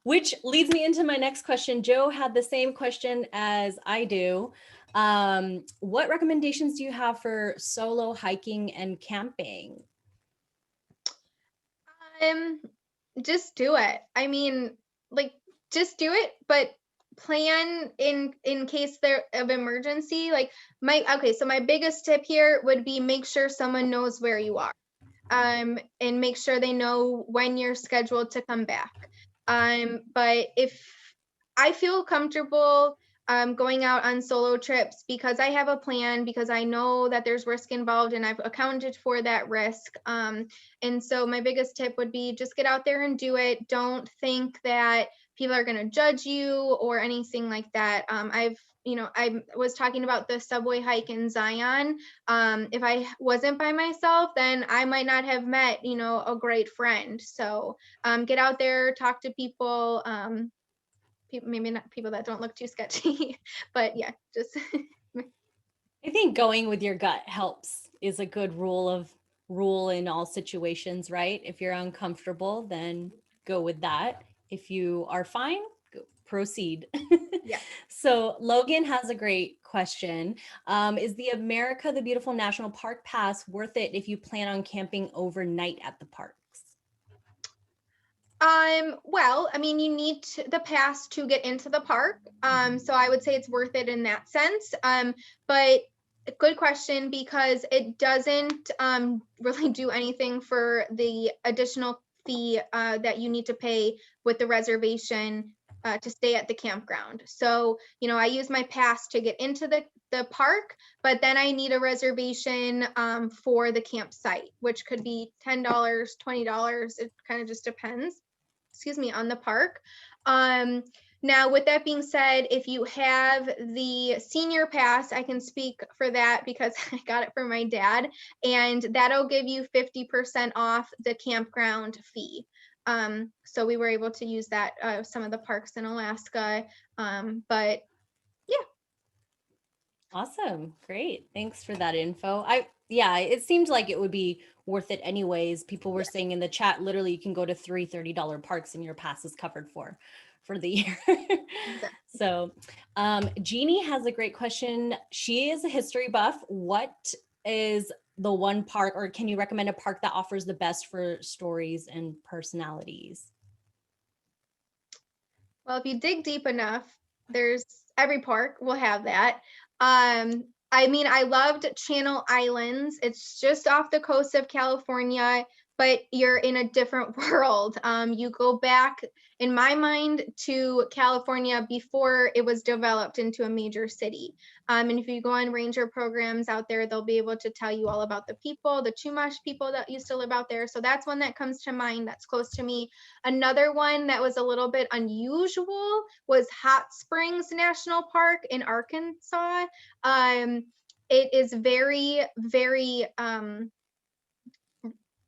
Which leads me into my next question. Joe had the same question as I do. What recommendations do you have for solo hiking and camping? Just do it. I mean, like, just do it, but plan in case there of emergency. Like so my biggest tip here would be make sure someone knows where you are. and make sure they know when you're scheduled to come back. But if I feel comfortable going out on solo trips because I have a plan, because I know that there's risk involved and I've accounted for that risk. And so my biggest tip would be just get out there and do it. Don't think that people are going to judge you or anything like that. I was talking about the subway hike in Zion. If I wasn't by myself, then I might not have met, a great friend. So get out there, talk to people. Maybe not people that don't look too sketchy, but yeah, just I think going with your gut helps, is a good rule in all situations, right? If you're uncomfortable, then go with that. If you are fine, proceed. yeah. So Logan has a great question. Is the America the Beautiful National Park Pass worth it if you plan on camping overnight at the parks? Well, I mean, you need the pass to get into the park. So I would say it's worth it in that sense. But good question, because it doesn't really do anything for the additional fee that you need to pay with the reservation to stay at the campground. So, I use my pass to get into the park, but then I need a reservation for the campsite, which could be $10, $20. It kind of just depends, on the park. Now, with that being said, if you have the senior pass, I can speak for that because I got it from my dad, and that'll give you 50% off the campground fee. So we were able to use that some of the parks in Alaska. But yeah. Awesome. Great. Thanks for that info. It seemed like it would be worth it anyways. People were saying in the chat, literally you can go to three $30 parks and your pass is covered for the year. Exactly. So Jeannie has a great question. She is a history buff. What is the one park, or can you recommend a park that offers the best for stories and personalities? Well, if you dig deep enough, there's every park will have that. I mean, I loved Channel Islands. It's just off the coast of California, but you're in a different world. You go back, in my mind, to California before it was developed into a major city. And if you go on ranger programs out there, they'll be able to tell you all about the people, the Chumash people that used to live out there. So that's one that comes to mind that's close to me. Another one that was a little bit unusual was Hot Springs National Park in Arkansas. It is very, very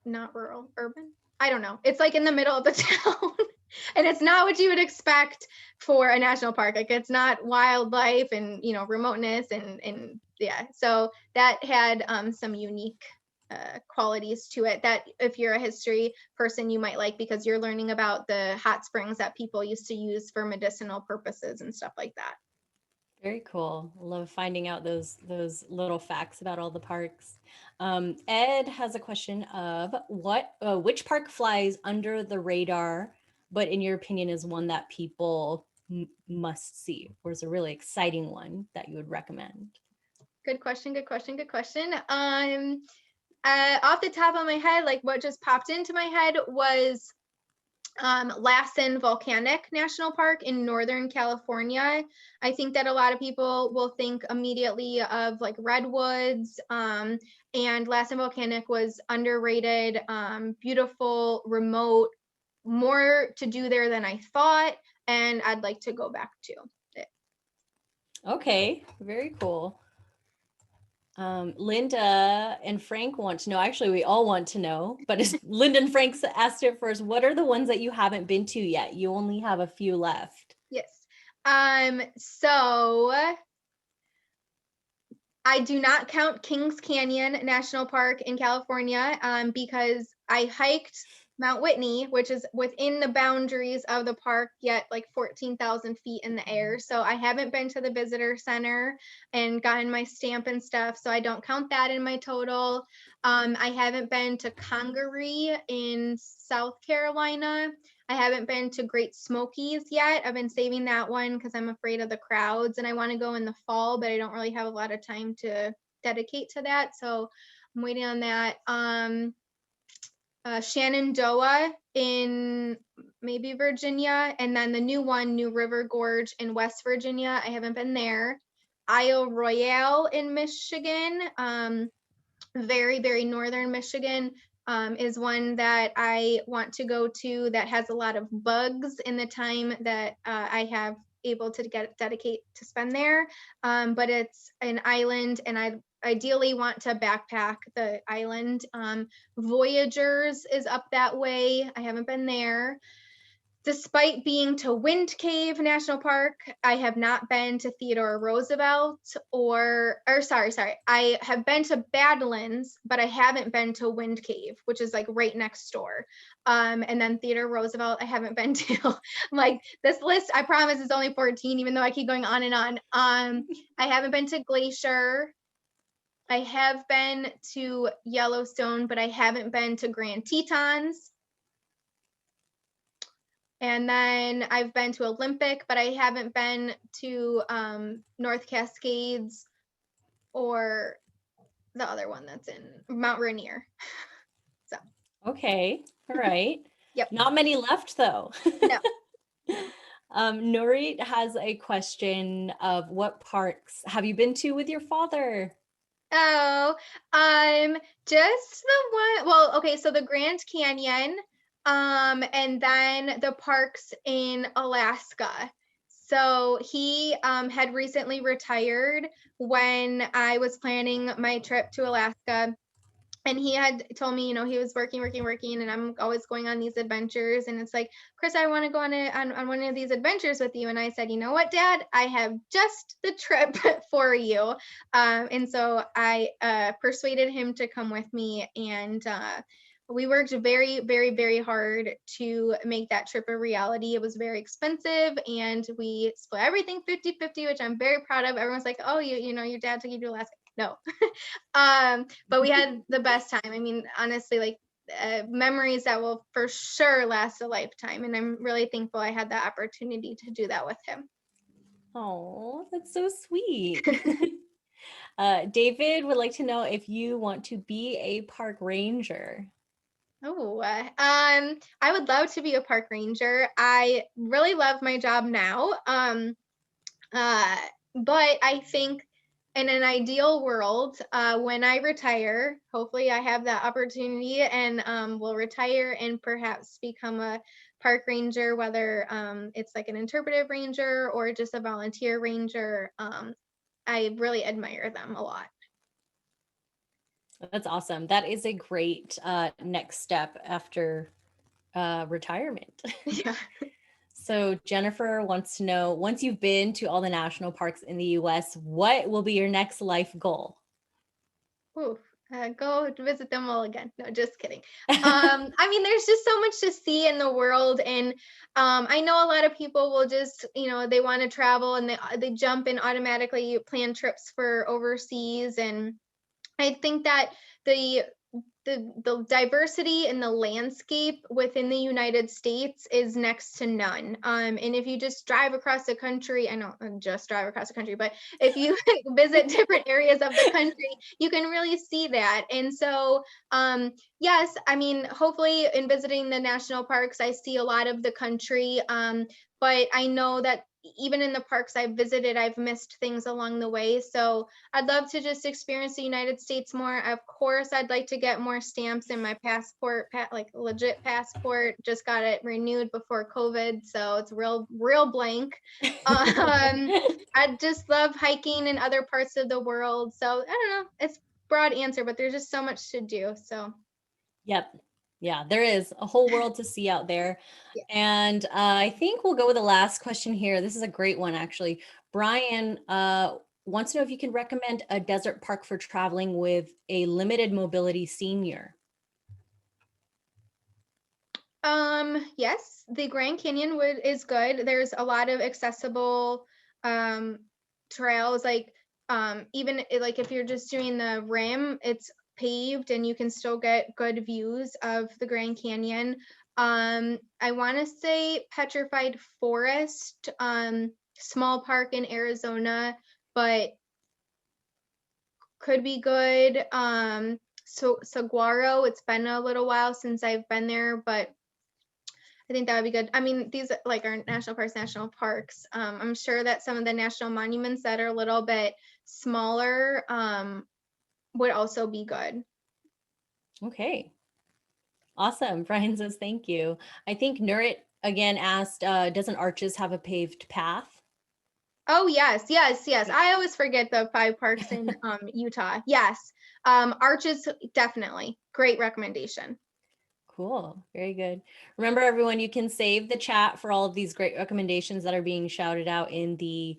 not rural, urban. I don't know. It's like in the middle of the town. And it's not what you would expect for a national park. Like, it's not wildlife and remoteness and yeah. So that had some unique qualities to it that if you're a history person you might like, because you're learning about the hot springs that people used to use for medicinal purposes and stuff like that. Very cool. Love finding out those little facts about all the parks. Ed has a question of which park flies under the radar, but in your opinion is one that people must see, or is a really exciting one that you would recommend? Good question. Off the top of my head, like what just popped into my head was Lassen Volcanic National Park in Northern California. I think that a lot of people will think immediately of like redwoods, and Lassen Volcanic was underrated, beautiful, remote, more to do there than I thought, and I'd like to go back to it. Okay, very cool. Linda and Frank want to know, actually we all want to know, but Linda and Frank asked it first. What are the ones that you haven't been to yet? You only have a few left. Yes. So I do not count Kings Canyon National Park in California because I hiked Mount Whitney, which is within the boundaries of the park, yet like 14,000 feet in the air. So I haven't been to the visitor center and gotten my stamp and stuff. So I don't count that in my total. I haven't been to Congaree in South Carolina. I haven't been to Great Smokies yet. I've been saving that one because I'm afraid of the crowds and I want to go in the fall, but I don't really have a lot of time to dedicate to that. So I'm waiting on that. Shenandoah in maybe Virginia, and then the new one, New River Gorge in West Virginia. I haven't been there. Isle Royale in Michigan, very, very northern Michigan, is one that I want to go to that has a lot of bugs in the time that I have able to dedicate to spend there. But it's an island, and I ideally want to backpack the island. Voyagers is up that way. I haven't been there. Despite being to Wind Cave National Park, I have not been to Theodore Roosevelt sorry. I have been to Badlands, but I haven't been to Wind Cave, which is like right next door. And then Theodore Roosevelt, I haven't been to. Like, this list, I promise, is only 14, even though I keep going on and on. I haven't been to Glacier. I have been to Yellowstone, but I haven't been to Grand Tetons. And then I've been to Olympic, but I haven't been to North Cascades or the other one that's in Mount Rainier. So. Okay. All right. Yep. Not many left though. No. Nuri has a question of what parks have you been to with your father? Oh, just the one. Well, okay, so the Grand Canyon, and then the parks in Alaska. So he had recently retired when I was planning my trip to Alaska. And he had told me, he was working, and I'm always going on these adventures. And it's like, Chris, I want to go on one of these adventures with you. And I said, you know what, Dad, I have just the trip for you. And so I persuaded him to come with me. And we worked very, very, very hard to make that trip a reality. It was very expensive, and we split everything 50-50, which I'm very proud of. Everyone's like, oh, your dad took you to Alaska. No. But we had the best time. I mean, honestly, like memories that will for sure last a lifetime. And I'm really thankful I had the opportunity to do that with him. Oh, that's so sweet. David would like to know if you want to be a park ranger. Oh, I would love to be a park ranger. I really love my job now. But I think in an ideal world, when I retire, hopefully I have that opportunity and will retire and perhaps become a park ranger, whether it's like an interpretive ranger or just a volunteer ranger. I really admire them a lot. That's awesome. That is a great next step after retirement. Yeah. So Jennifer wants to know, once you've been to all the national parks in the US, what will be your next life goal? Ooh, go visit them all again. No, just kidding. I mean, there's just so much to see in the world. And I know a lot of people will just, they want to travel and they jump and automatically plan trips for overseas. And I think that the diversity in the landscape within the United States is next to none. And if you just drive across the country, I don't just drive across the country, but if you visit different areas of the country, you can really see that. And so, yes, I mean, hopefully in visiting the national parks, I see a lot of the country. But I know that even in the parks I've visited, I've missed things along the way. So I'd love to just experience the United States more. Of course, I'd like to get more stamps in my passport, like legit passport. Just got it renewed before COVID, so it's real blank. I just love hiking in other parts of the world. So I don't know, it's a broad answer, but there's just so much to do. So. Yep. Yeah, there is a whole world to see out there. Yeah. And I think we'll go with the last question here. This is a great one, actually. Brian wants to know if you can recommend a desert park for traveling with a limited mobility senior. Yes, the Grand Canyon is good. There's a lot of accessible trails, like even like if you're just doing the rim, it's paved and you can still get good views of the Grand Canyon. I want to say Petrified Forest, small park in Arizona, but could be good. Saguaro. It's been a little while since I've been there, but I think that would be good. I mean, these like are national parks. I'm sure that some of the national monuments that are a little bit smaller would also be good. Okay. Awesome. Brian says thank you. I think Nurit again asked, doesn't Arches have a paved path? Oh, yes. I always forget the 5 parks in Utah. Yes. Arches, definitely. Great recommendation. Cool. Very good. Remember, everyone, you can save the chat for all of these great recommendations that are being shouted out in the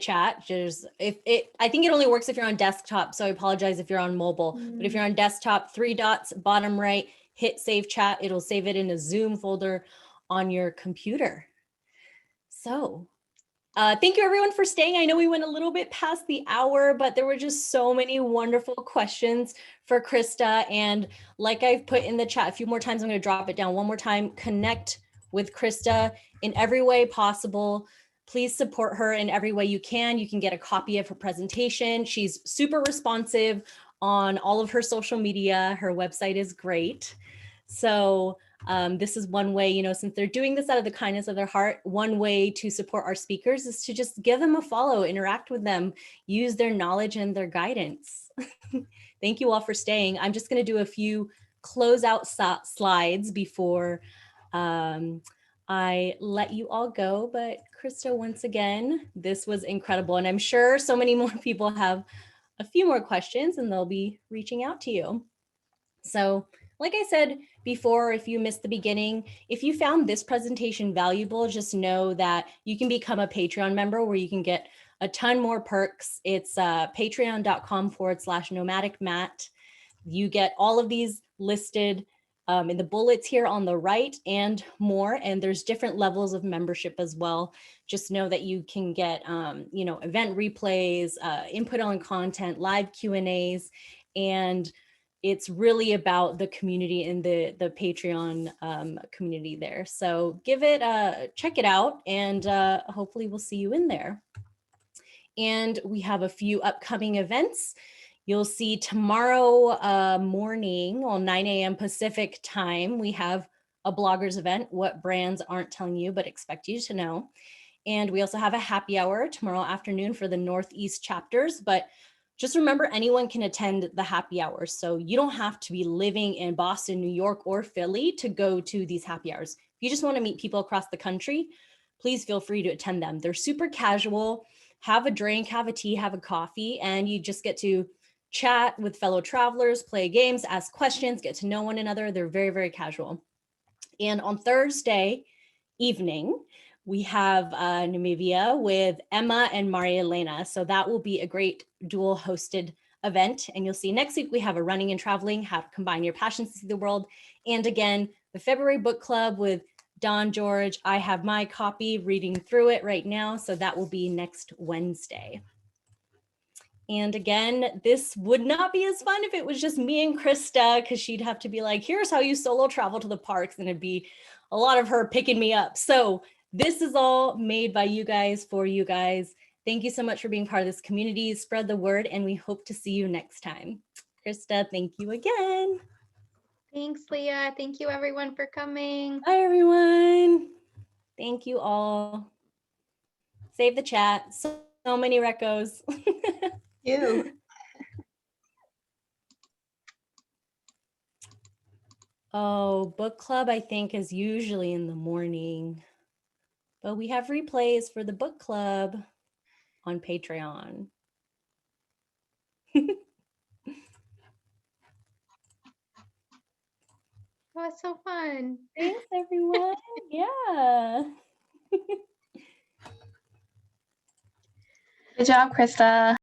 chat. Just I think it only works if you're on desktop, so I apologize if you're on mobile. But if you're on desktop, 3 dots, bottom right, hit save chat. It'll save it in a Zoom folder on your computer. So thank you everyone for staying. I know we went a little bit past the hour, but there were just so many wonderful questions for Krista. And like I've put in the chat a few more times, I'm going to drop it down one more time. Connect with Krista in every way possible. Please support her in every way you can. You can get a copy of her presentation. She's super responsive on all of her social media. Her website is great. So this is one way, since they're doing this out of the kindness of their heart, one way to support our speakers is to just give them a follow, interact with them, use their knowledge and their guidance. Thank you all for staying. I'm just going to do a few closeout slides before I let you all go. But Krista, once again, this was incredible. And I'm sure so many more people have a few more questions and they'll be reaching out to you. So like I said before, if you missed the beginning, if you found this presentation valuable, just know that you can become a Patreon member where you can get a ton more perks. It's patreon.com/nomadic Matt. You get all of these listed in the bullets here on the right and more. And there's different levels of membership as well. Just know that you can get, event replays, input on content, live Q&As, and it's really about the community in the Patreon community there. So check it out, and hopefully we'll see you in there. And we have a few upcoming events. You'll see tomorrow morning, 9 a.m. Pacific time, we have a bloggers event, What Brands Aren't Telling You But Expect You to Know. And we also have a happy hour tomorrow afternoon for the Northeast chapters, but just remember, anyone can attend the happy hours. So you don't have to be living in Boston, New York, or Philly to go to these happy hours. If you just want to meet people across the country, please feel free to attend them. They're super casual. Have a drink, have a tea, have a coffee, and you just get to chat with fellow travelers, play games, ask questions, get to know one another. They're very, very casual. And on Thursday evening, we have Namibia with Emma and Maria Elena. So that will be a great dual hosted event. And you'll see next week we have a running and traveling, how to combine your passions to see the world. And again, the February book club with Don George. I have my copy reading through it right now. So that will be next Wednesday. And again, this would not be as fun if it was just me and Krista, because she'd have to be like, here's how you solo travel to the parks. And it'd be a lot of her picking me up. So this is all made by you guys for you guys. Thank you so much for being part of this community. Spread the word, and we hope to see you next time. Krista, thank you again. Thanks, Leah. Thank you, everyone, for coming. Bye, everyone. Thank you all. Save the chat. So many recos. You. Oh, book club, I think, is usually in the morning. But we have replays for the book club on Patreon. Oh, it's so fun. Thanks, everyone. Yeah. Good job, Krista.